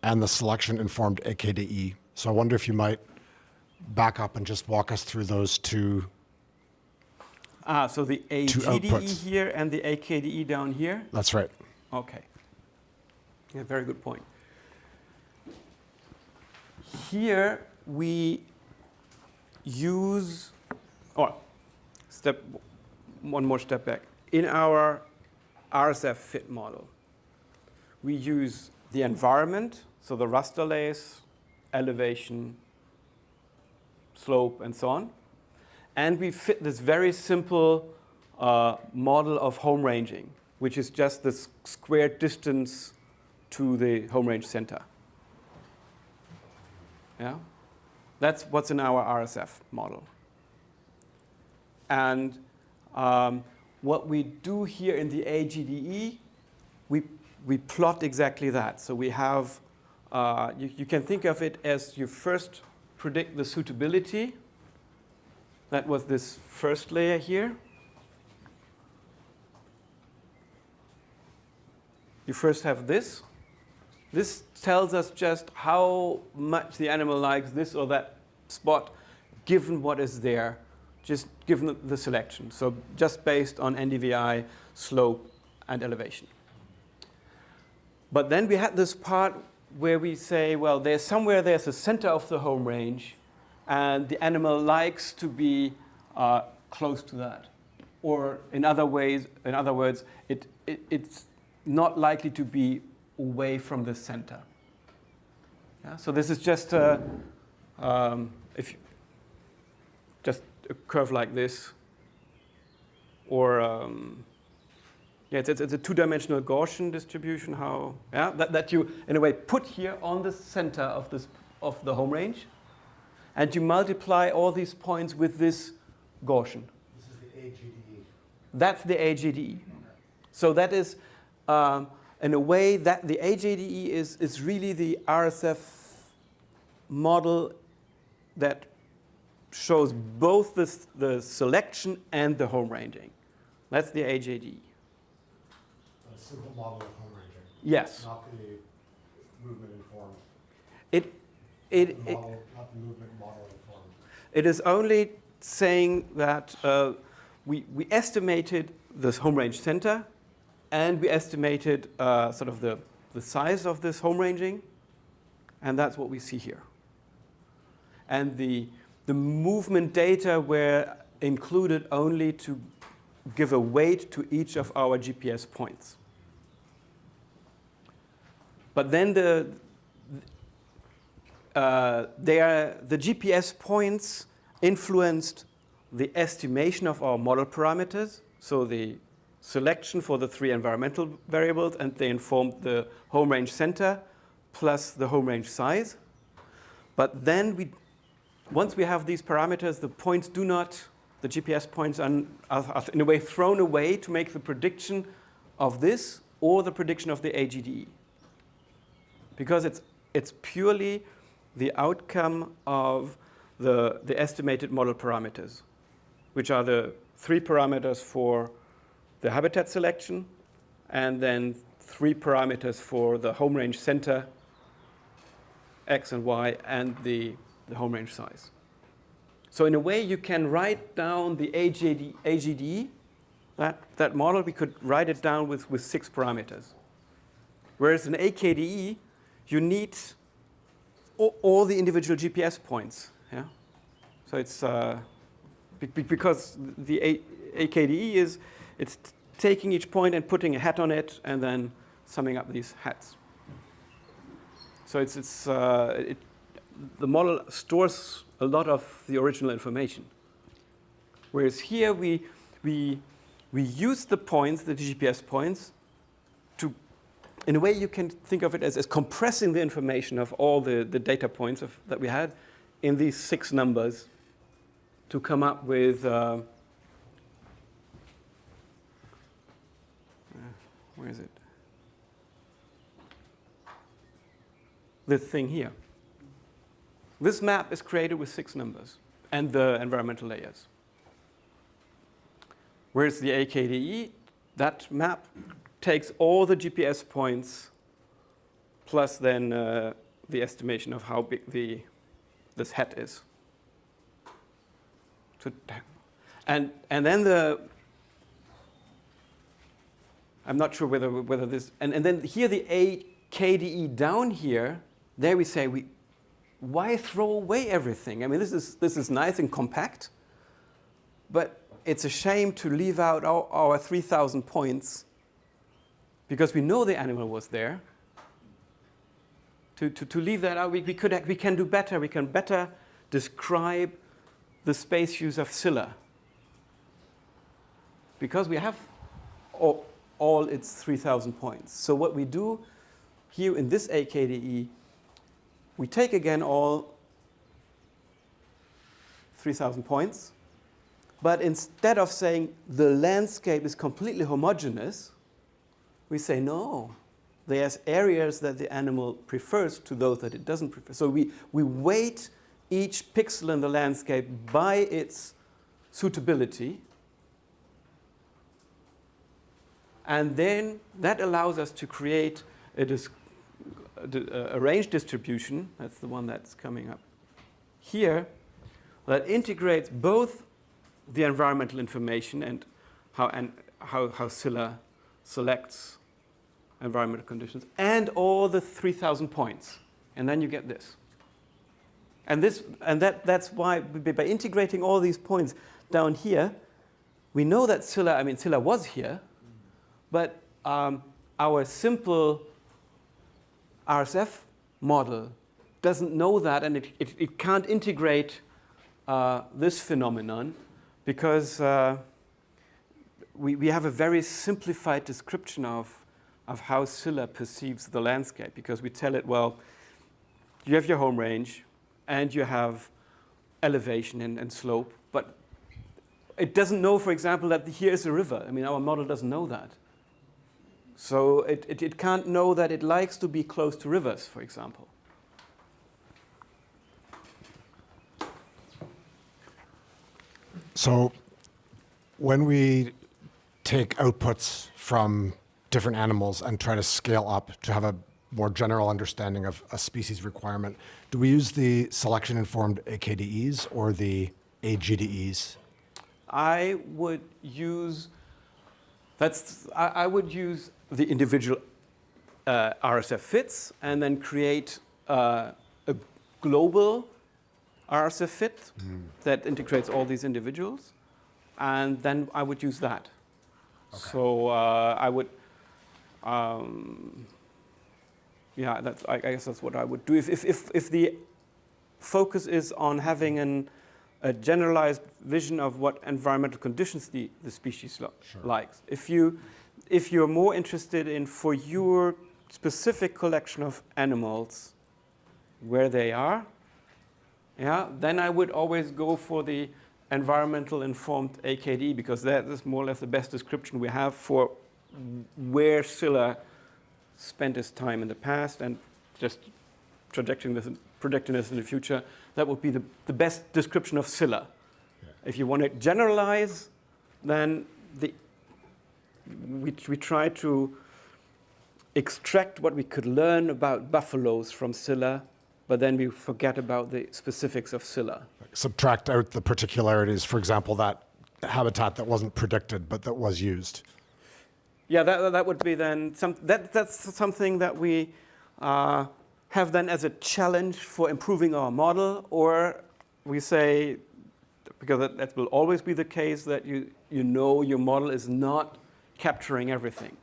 S3: and the selection-informed AKDE. So I wonder if you might back up and just walk us through those two.
S1: So the AGDE here and the AKDE down here?
S3: That's right.
S1: Okay. Yeah, very good point. Here we use, one more step back. In our RSF fit model, we use the environment, so the raster layers, elevation, slope, and so on. And we fit this very simple model of home ranging, which is just the squared distance to the home range center. Yeah? That's what's in our RSF model. And what we do here in the AGDE, we plot exactly that. So we have, you can think of it as you first predict the suitability. That was this first layer here. You first have this. This tells us just how much the animal likes this or that spot, given what is there, just given the selection. So just based on NDVI, slope, and elevation. But then we had this part where we say, well, there's a center of the home range, and the animal likes to be close to that. Or in other words, it's not likely to be away from the center. Yeah? So this is just just a curve like this, or it's a two-dimensional Gaussian distribution. That you in a way put here on the center of the home range, and you multiply all these points with this Gaussian.
S3: This is the AGDE.
S1: That's the AGDE. So that is, in a way, that the AGDE is really the RSF model that shows both the selection and the home ranging. That's the AGDE.
S3: A simple model of home ranging.
S1: Yes.
S3: Not the movement informed. Not the movement model informed.
S1: It is only saying that we estimated this home range center, and we estimated sort of the size of this home ranging, and that's what we see here. And the movement data were included only to give a weight to each of our GPS points. But then the GPS points influenced the estimation of our model parameters, so the selection for the 3 environmental variables, and they informed the home range center plus the home range size. But then once we have these parameters, the GPS points are in a way thrown away to make the prediction of this or the prediction of the AGDE. Because it's purely the outcome of the estimated model parameters, which are the 3 parameters for the habitat selection, and then 3 parameters for the home range center, X and Y, and the home range size. So in a way, you can write down the AGDE, that model, we could write it down with 6 parameters. Whereas in AKDE, you need all the individual GPS points. Yeah? So it's because the AKDE it's taking each point and putting a hat on it and then summing up these hats. So the model stores a lot of the original information. Whereas here we use the points, the GPS points, in a way you can think of it as compressing the information of all the data points that we had in these 6 numbers to come up with, where is it? This thing here. This map is created with 6 numbers and the environmental layers. Whereas the AKDE, that map takes all the GPS points plus then the estimation of how big this hat is. And then I'm not sure whether this, and then here the AKDE down here, there we say, why throw away everything? I mean, this is nice and compact, but it's a shame to leave out our 3,000 points because we know the animal was there. To leave that out, we can do better. We can better describe the space use of Scylla because we have all its 3,000 points. So what we do here in this AKDE, we take again all 3,000 points, but instead of saying the landscape is completely homogeneous, we say no, there's areas that the animal prefers to those that it doesn't prefer. So we weight each pixel in the landscape by its suitability, and then that allows us to create a range distribution, that's the one that's coming up here, that integrates both the environmental information and how Scylla selects environmental conditions and all the 3,000 points. And then you get this. And that's why by integrating all these points down here, we know that Scylla was here, but our simple RSF model doesn't know that, and it can't integrate this phenomenon because we have a very simplified description of how Scylla perceives the landscape, because we tell it, well, you have your home range and you have elevation and slope, but it doesn't know, for example, that here is a river. I mean, our model doesn't know that. So it can't know that it likes to be close to rivers, for example.
S3: So when we take outputs from different animals and try to scale up to have a more general understanding of a species requirement, do we use the selection-informed AKDEs or the AGDEs?
S1: I would use the individual RSF fits and then create a global RSF fit that integrates all these individuals, and then I would use that. So I would, yeah, I guess that's what I would do. If the focus is on having a generalized vision of what environmental conditions the species likes. If you're more interested in, for your specific collection of animals, where they are, yeah, then I would always go for the environmental informed AKD, because that is more or less the best description we have for where Scylla spent his time in the past, and just predicting this in the future. That would be the best description of Scylla. Yeah. If you want to generalize, then we try to extract what we could learn about buffaloes from Scylla, but then we forget about the specifics of Scylla.
S3: Subtract out the particularities, for example, that habitat that wasn't predicted but that was used.
S1: Yeah, that would be then that's something that we have then as a challenge for improving our model, or we say, because that will always be the case, that you know your model is not capturing everything.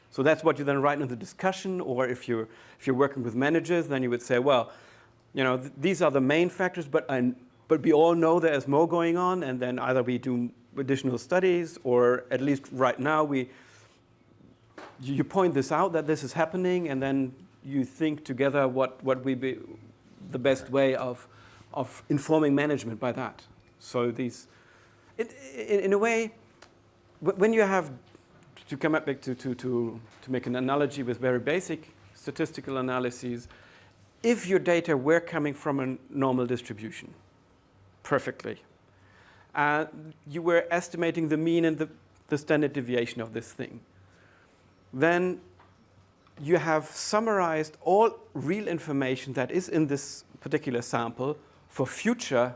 S1: So that's what you then write in the discussion, or if you're working with managers, then you would say, well, these are the main factors, but we all know there's more going on, and then either we do additional studies, or at least right now you point this out that this is happening, and then you think together what would be the best way of informing management by that. So in a way, when you have to come up back to make an analogy with very basic statistical analyses, if your data were coming from a normal distribution, perfectly, you were estimating the mean and the standard deviation of this thing, then you have summarized all real information that is in this particular sample for future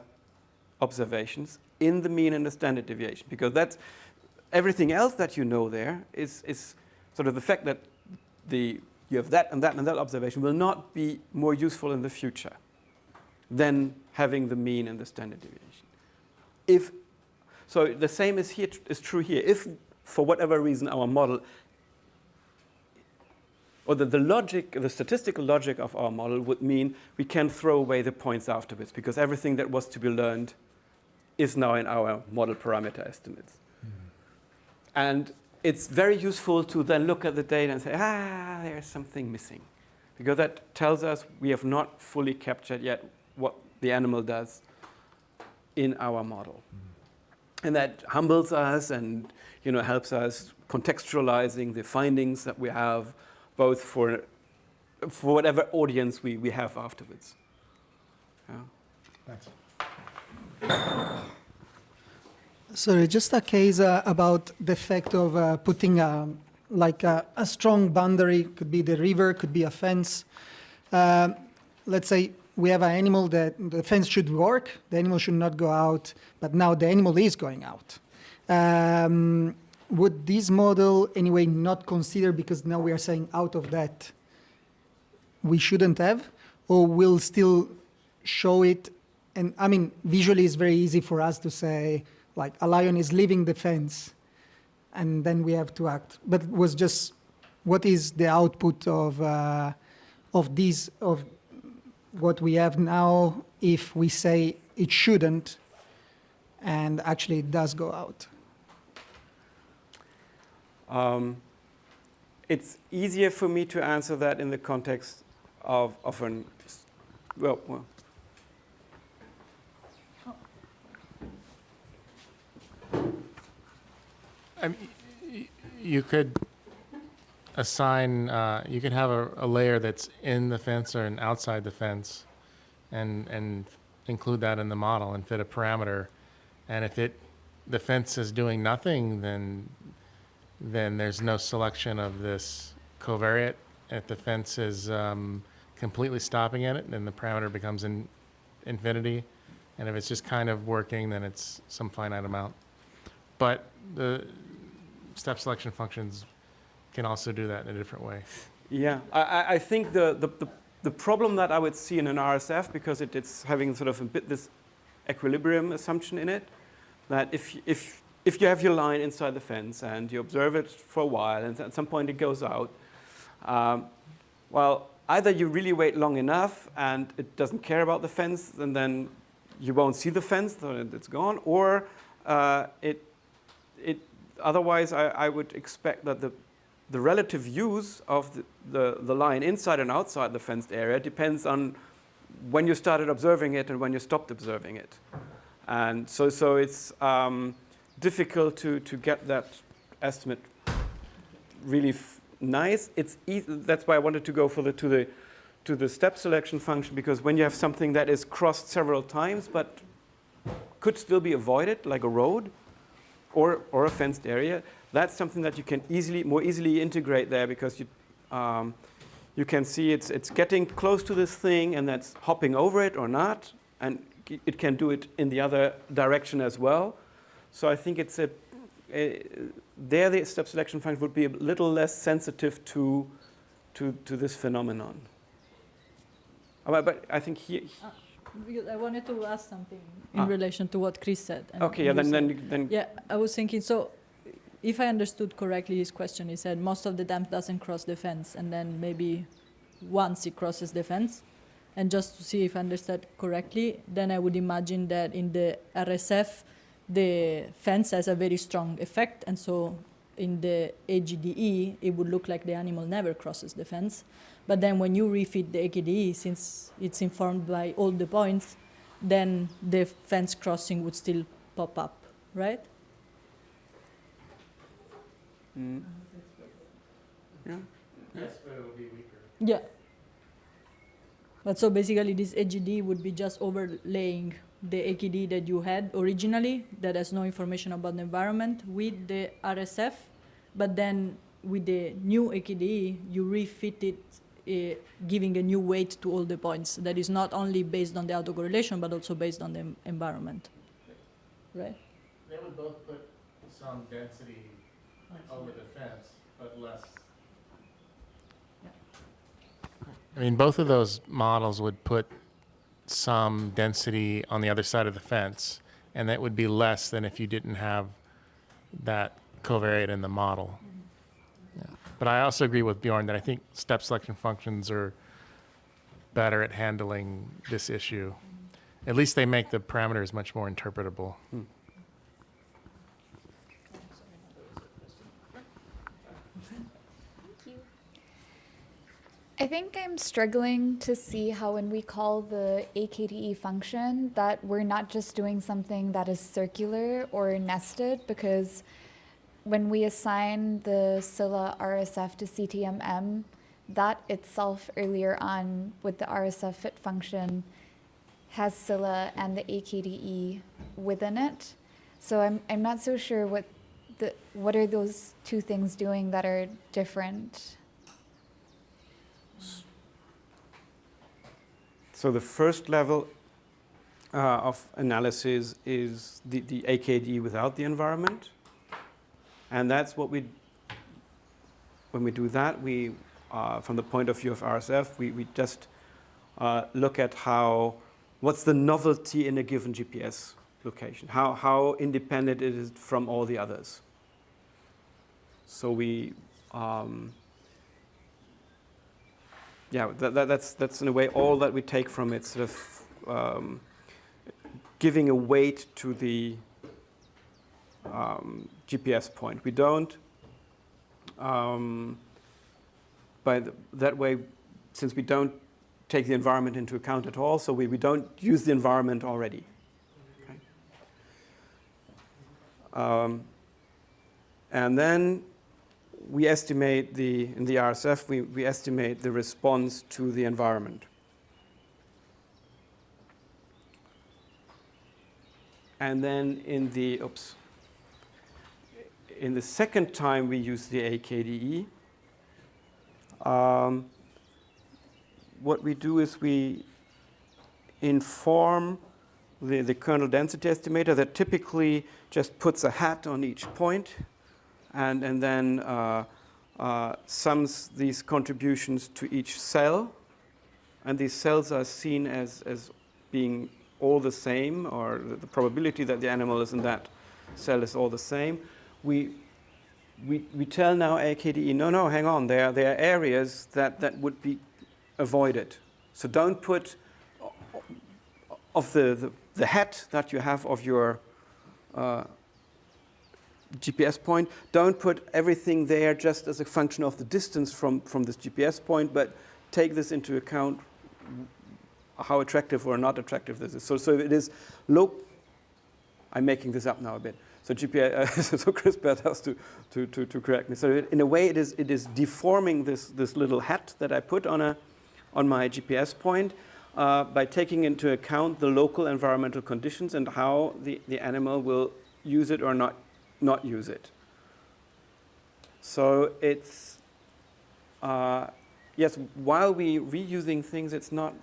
S1: observations in the mean and the standard deviation, because that's everything else that you know there is sort of the fact that you have that and that and that observation will not be more useful in the future than having the mean and the standard deviation. So the same is true here. If for whatever reason our model, or the statistical logic of our model would mean we can throw away the points afterwards, because everything that was to be learned is now in our model parameter estimates. And it's very useful to then look at the data and say, there's something missing. Because that tells us we have not fully captured yet what the animal does in our model. And that humbles us and helps us contextualizing the findings that we have, both for whatever audience we have afterwards. Yeah.
S3: Thanks.
S7: Sorry, just a case about the effect of putting a strong boundary, could be the river, could be a fence. Let's say we have an animal that the fence should work, the animal should not go out, but now the animal is going out. Would this model anyway not consider, because now we are saying out of that we shouldn't have, or will still show it? And I mean, visually it's very easy for us to say, like, a lion is leaving the fence, and then we have to act. But it was just, what is the output of what we have now if we say it shouldn't, and actually it does go out?
S1: It's easier for me to answer that in the context of an, well.
S6: You could assign, you could have a layer that's in the fence or outside the fence, and include that in the model and fit a parameter. And if the fence is doing nothing, then there's no selection of this covariate. If the fence is completely stopping at it, then the parameter becomes infinity. And if it's just kind of working, then it's some finite amount. But the step selection functions can also do that in a different way.
S1: Yeah, I think the problem that I would see in an RSF, because it's having sort of a bit this equilibrium assumption in it, that if if you have your line inside the fence and you observe it for a while and at some point it goes out, well, either you really wait long enough and it doesn't care about the fence and then you won't see the fence, so it's gone, or otherwise I would expect that the relative use of the line inside and outside the fenced area depends on when you started observing it and when you stopped observing it. And so it's difficult to get that estimate really nice. That's why I wanted to go to the step selection function, because when you have something that is crossed several times but could still be avoided, like a road or a fenced area, that's something that you can more easily integrate there, because you can see it's getting close to this thing and that's hopping over it or not, and it can do it in the other direction as well. So I think it's there the step selection function would be a little less sensitive to this phenomenon. But I think here.
S4: Because I wanted to ask something in relation to what Chris said.
S1: Okay, yeah, then.
S4: Yeah, I was thinking, so if I understood correctly his question, he said most of the time doesn't cross the fence, and then maybe once it crosses the fence. And just to see if I understood correctly, then I would imagine that in the RSF, the fence has a very strong effect, and so in the AGDE, it would look like the animal never crosses the fence. But then when you refit the AKDE, since it's informed by all the points, then the fence crossing would still pop up, right?
S1: Mm. Yeah.
S6: Yes, but it will be weaker.
S4: Yeah. But so basically this AGD would be just overlaying the AKD that you had originally, that has no information about the environment, with the RSF, but then with the new AKD, you refit it, giving a new weight to all the points that is not only based on the autocorrelation, but also based on the environment, right?
S6: They would both put some density over the fence, but less. I mean, both of those models would put some density on the other side of the fence, and that would be less than if you didn't have that covariate in the model. Yeah. But I also agree with Bjorn that I think step selection functions are better at handling this issue. At least they make the parameters much more interpretable.
S5: I think I'm struggling to see how when we call the AKDE function that we're not just doing something that is circular or nested, because when we assign the Scylla RSF to CTMM, that itself earlier on with the RSF fit function has Scylla and the AKDE within it. So I'm not so sure what are those two things doing that are different.
S1: So the first level of analysis is the AKD without the environment. And that's what when we do that, we, from the point of view of RSF, we just look at what's the novelty in a given GPS location, how independent it is from all the others. So we, that's in a way all that we take from it, sort of giving a weight to the GPS point. We don't, that way, since we don't take the environment into account at all, so we don't use the environment already. Okay. And then we estimate in the RSF, we estimate the response to the environment. And then in the second time we use the AKDE, what we do is we inform the kernel density estimator that typically just puts a hat on each point and then sums these contributions to each cell. And these cells are seen as being all the same, or the probability that the animal is in that cell is all the same. We tell now AKDE, no, hang on, there are areas that would be avoided. So don't put of the hat that you have of your GPS point, don't put everything there just as a function of the distance from this GPS point, but take this into account, how attractive or not attractive this is. So it is low. I'm making this up now a bit. So GPS, so Chris Beth has to correct me. So in a way, it is deforming this little hat that I put on my GPS point by taking into account the local environmental conditions and how the animal will use it or not use it. So it's yes, while we reusing things, it's not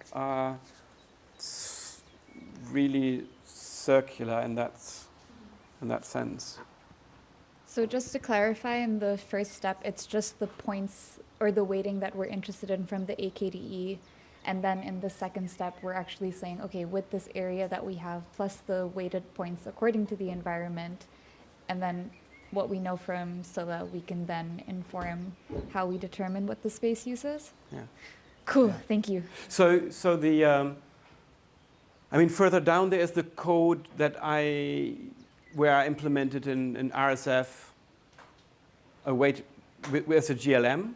S1: really circular in that sense.
S5: So just to clarify, in the first step, it's just the points or the weighting that we're interested in from the AKDE. And then in the second step, we're actually saying, okay, with this area that we have, plus the weighted points according to the environment, and then what we know from Scylla, we can then inform how we determine what the space use is?
S1: Yeah.
S5: Cool,
S1: Yeah.
S5: thank you.
S1: So the, further down there is the code where I implemented in RSF a weight with a GLM.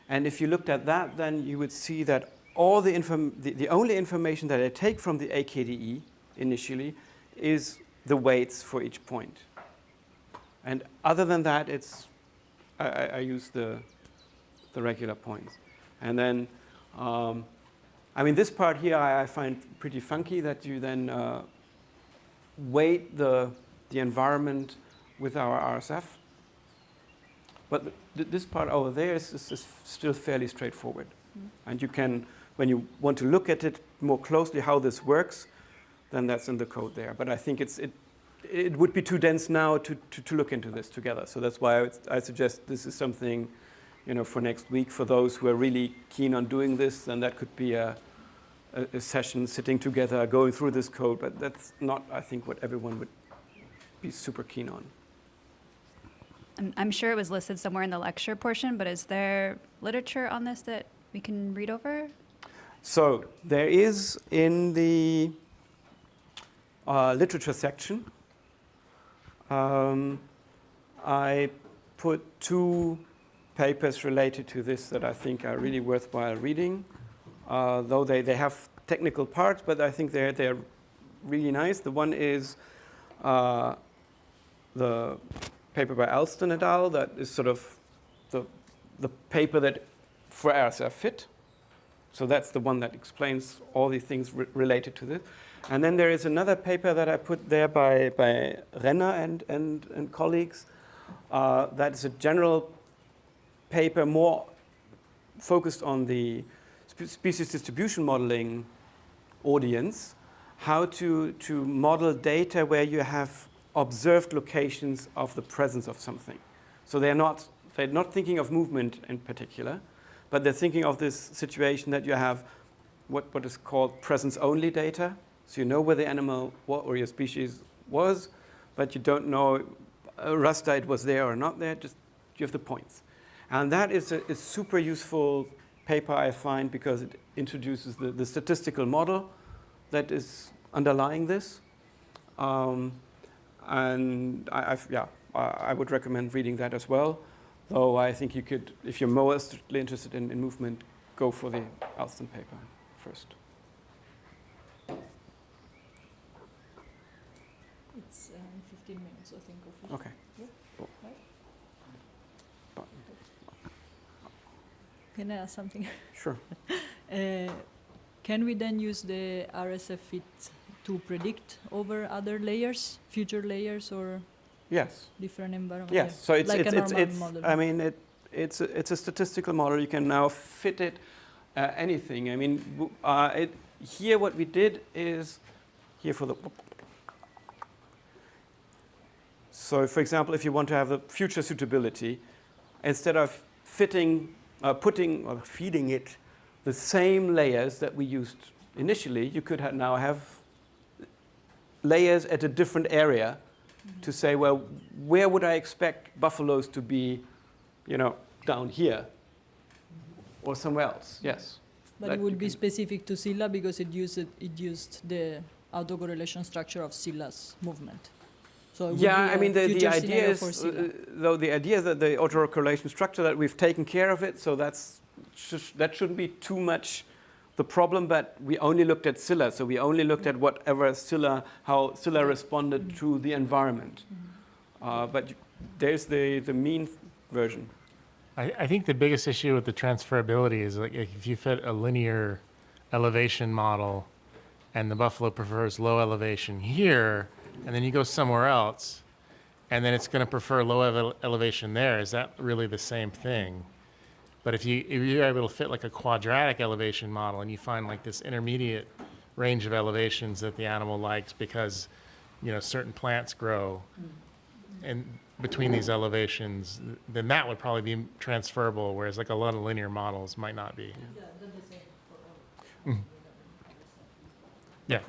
S1: And if you looked at that, then you would see that all the only information that I take from the AKDE initially is the weights for each point. And other than that, I use the regular points. And then, this part here I find pretty funky, that you then weight the environment with our RSF. But this part over there is still fairly straightforward. And you can, when you want to look at it more closely, how this works, then that's in the code there. But I think it would be too dense now to look into this together. So that's why I suggest this is something, for next week. For those who are really keen on doing this, then that could be a session sitting together, going through this code. But that's not, I think, what everyone would be super keen on.
S9: I'm sure it was listed somewhere in the lecture portion, but is there literature on this that we can read over?
S1: So there is in the literature section, I put 2 papers related to this that I think are really worthwhile reading, though they have technical parts, but I think they're really nice. The one is the paper by Alston et al. That is sort of the paper that for RSF fit. So that's the one that explains all the things related to this. And then there is another paper that I put there by Renner and colleagues. That is a general paper more focused on the species distribution modeling audience, how to model data where you have observed locations of the presence of something. So they're not thinking of movement in particular, but they're thinking of this situation that you have what is called presence-only data. So you know where the animal or your species was, but you don't know raster it was there or not there, just you have the points. And that is a super useful paper, I find, because it introduces the statistical model that is underlying this. And I would recommend reading that as well. Though I think you could, if you're mostly interested in movement, go for the Alston paper first.
S4: It's 15 minutes, I think.
S1: Okay.
S4: Yeah.
S1: Cool.
S4: Right. Can I ask something?
S1: Sure.
S4: Can we then use the RSF fit to predict over other layers, future layers, or
S1: Yes.
S4: different environments?
S1: Yes. So it's
S4: like a normal model.
S1: It's a statistical model. You can now fit it anything. Here what we did is here for the. So for example, if you want to have the future suitability, instead of feeding it the same layers that we used initially, you could now have layers at a different area to say, well, where would I expect buffaloes to be, down here or somewhere else? Yes.
S4: But
S1: That
S4: it would
S1: you
S4: be
S1: can-
S4: specific to Scylla because it used the autocorrelation structure of Scylla's movement. So it would
S1: Yeah,
S4: be
S1: I mean,
S4: a
S1: the
S4: future
S1: idea
S4: scenario
S1: is,
S4: for Scylla.
S1: though the idea is that the autocorrelation structure, that we've taken care of it, so that shouldn't be too much the problem, but we only looked at Scylla, so we only looked at how Scylla responded to the environment. But there's the mean version.
S6: I think the biggest issue with the transferability is like if you fit a linear elevation model and the buffalo prefers low elevation here, and then you go somewhere else, and then it's going to prefer low elevation there, is that really the same thing? But if you're able to fit like a quadratic elevation model and you find like this intermediate range of elevations that the animal likes because, certain plants grow and between these elevations, then that would probably be transferable, whereas like a lot of linear models might not be. Yeah.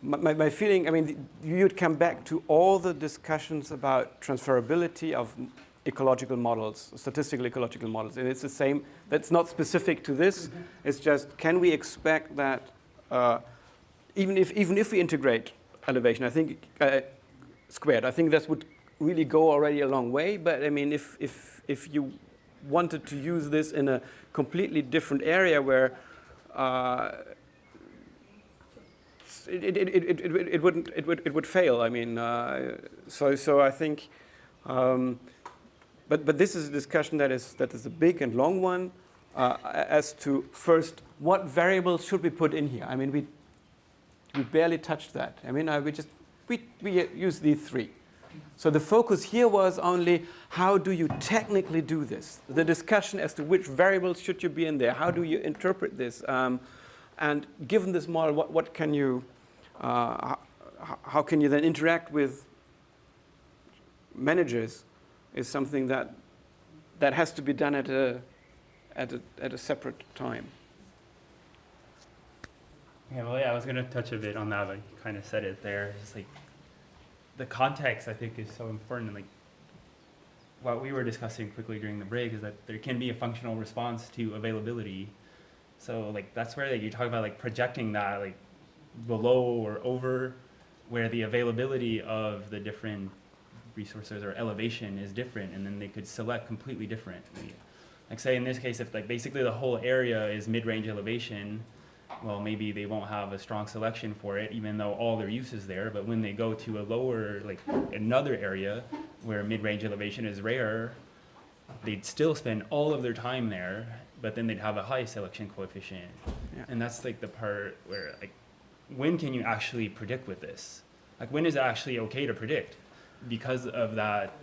S1: My feeling, I mean, you'd come back to all the discussions about transferability of ecological models, statistical ecological models, and it's the same. That's not specific to this. It's just, can we expect that even if we integrate elevation, I think squared, I think that would really go already a long way. But I mean, if you wanted to use this in a completely different area where it would fail. I mean, so I think. But this is a discussion that is a big and long one as to first what variables should we put in here. I mean, we barely touched that. I mean, we use these three. So the focus here was only how do you technically do this? The discussion as to which variables should you be in there. How do you interpret this? And given this model, what can you? How can you then interact with managers? Is something that has to be done at a separate time.
S12: Yeah, well, I was going to touch a bit on that, but you kind of said it there. It's like the context, I think, is so important. Like what we were discussing quickly during the break is that there can be a functional response to availability. So like that's where you talk about like projecting that like below or over, where the availability of the different resources or elevation is different, and then they could select completely differently. Like say in this case, if like basically the whole area is mid-range elevation, well, maybe they won't have a strong selection for it, even though all their use is there. But when they go to a lower, like another area where mid-range elevation is rare, they'd still spend all of their time there, but then they'd have a high selection coefficient.
S1: Yeah.
S12: And that's like the part where like, when can you actually predict with this? Like when is it actually okay to predict? Because of that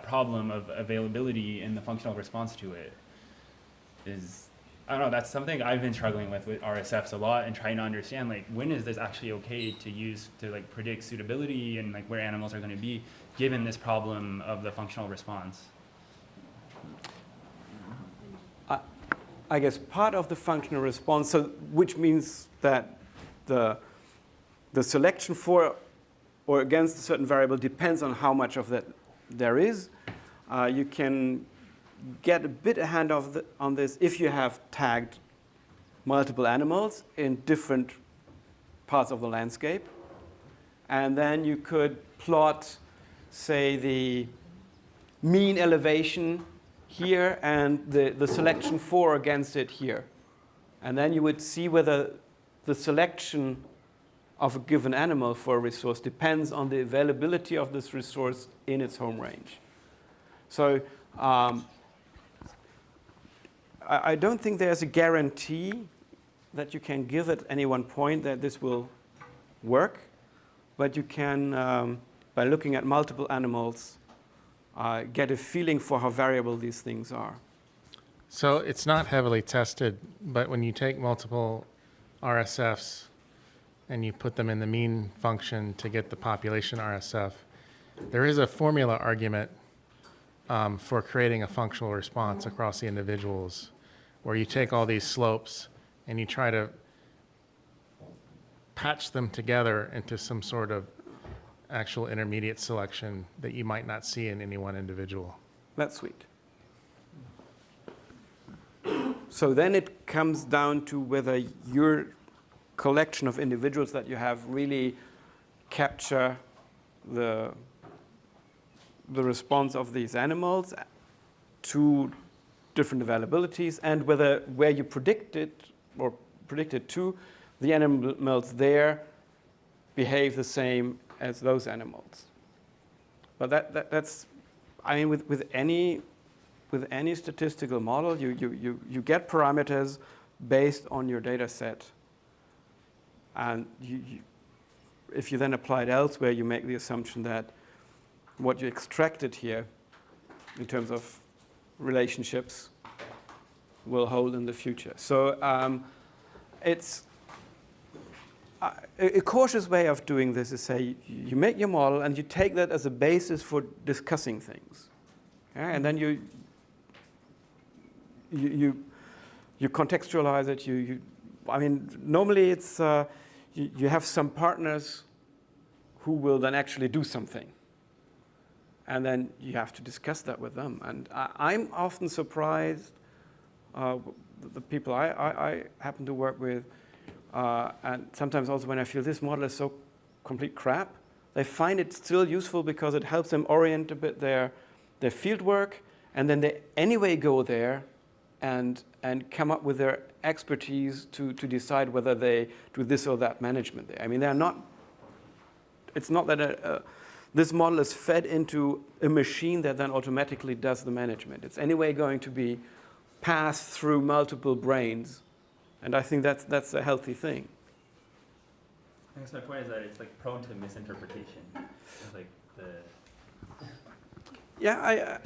S12: problem of availability and the functional response to it is, I don't know, that's something I've been struggling with RSFs a lot and trying to understand, like, when is this actually okay to use to like predict suitability and like where animals are going to be given this problem of the functional response?
S1: I guess part of the functional response, so which means that the selection for or against a certain variable depends on how much of that there is. You can get a bit a hand on this if you have tagged multiple animals in different parts of the landscape. And then you could plot, say, the mean elevation here and the selection for against it here. And then you would see whether the selection of a given animal for a resource depends on the availability of this resource in its home range. So I don't think there's a guarantee that you can give at any one point that this will work, but you can, by looking at multiple animals, get a feeling for how variable these things are.
S6: So it's not heavily tested, but when you take multiple RSFs and you put them in the mean function to get the population RSF, there is a formula argument for creating a functional response across the individuals, where you take all these slopes and you try to patch them together into some sort of actual intermediate selection that you might not see in any one individual.
S1: That's sweet. So then it comes down to whether your collection of individuals that you have really capture the response of these animals to different availabilities, and whether where you predicted to, the animals there behave the same as those animals. But that's, I mean, with any statistical model, you get parameters based on your data set. And if you then apply it elsewhere, you make the assumption that what you extracted here in terms of relationships will hold in the future. So it's a cautious way of doing this is say you make your model and you take that as a basis for discussing things. Yeah? And then you contextualize it. I mean, normally it's you have some partners who will then actually do something. And then you have to discuss that with them. And I'm often surprised, the people I happen to work with, and sometimes also when I feel this model is so complete crap, they find it still useful because it helps them orient a bit their field work, and then they anyway go there and come up with their expertise to decide whether they do this or that management there. I mean, it's not that this model is fed into a machine that then automatically does the management. It's anyway going to be passed through multiple brains, and I think that's a healthy thing.
S12: I guess my point is that it's like prone to misinterpretation. It's like the.
S1: Yeah,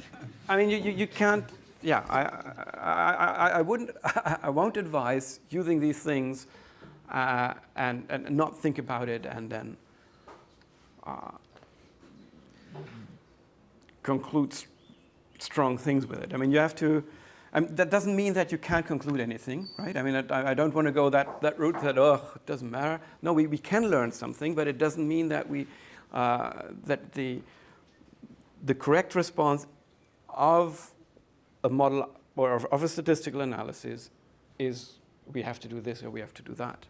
S1: I mean, you can't. Yeah, I wouldn't. I won't advise using these things and not think about it and then. Conclude strong things with it. I mean, you have to. That doesn't mean that you can't conclude anything, right? I mean, I don't want to go that route that it doesn't matter. No, we can learn something, but it doesn't mean that that the correct response of a model or of a statistical analysis is we have to do this or we have to do that.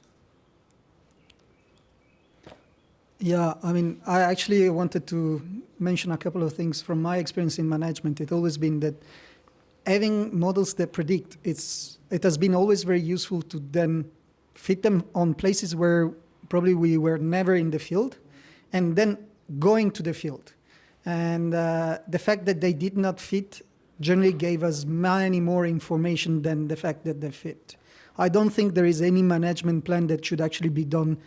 S7: Yeah, I mean, I actually wanted to mention a couple of things from my experience in management. It's always been that having models that predict, it has been always very useful to then fit them on places where probably we were never in the field, and then going to the field. And the fact that they did not fit generally gave us many more information than the fact that they fit. I don't think there is any management plan that should actually be done,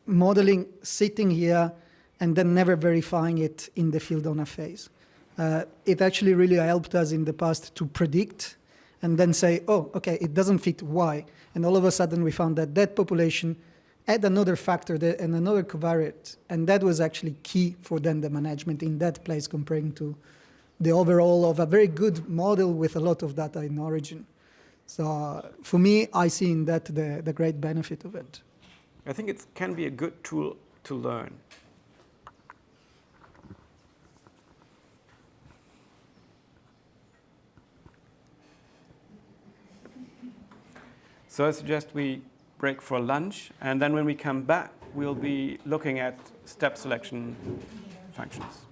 S7: modeling, sitting here, and then never verifying it in the field on a phase. It actually really helped us in the past to predict and then say, oh, okay, it doesn't fit, why? And all of a sudden we found that population had another factor and another covariate, and that was actually key for then the management in that place comparing to the overall of a very good model with a lot of data in origin. So for me, I see in that the great benefit of it.
S1: I think it can be a good tool to learn. So I suggest we break for lunch, and then when we come back, we'll be looking at step selection functions.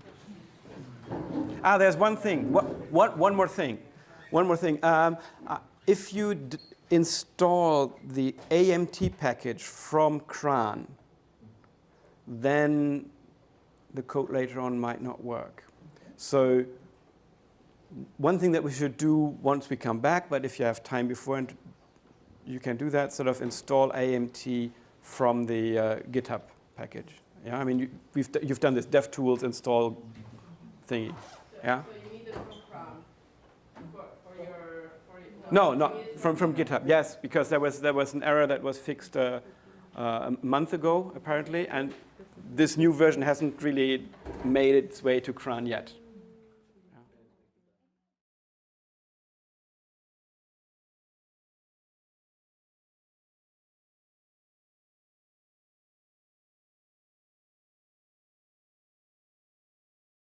S1: There's one thing. One more thing. If you install the AMT package from cran, then the code later on might not work. So one thing that we should do once we come back, but if you have time before, and you can do that, sort of install AMT from the GitHub package. Yeah, I mean, you've done this DevTools install thingy. Yeah.
S2: So you need it from cran for your.
S1: No, not from GitHub. Yes, because there was an error that was fixed a month ago apparently, and this new version hasn't really made its way to cran yet.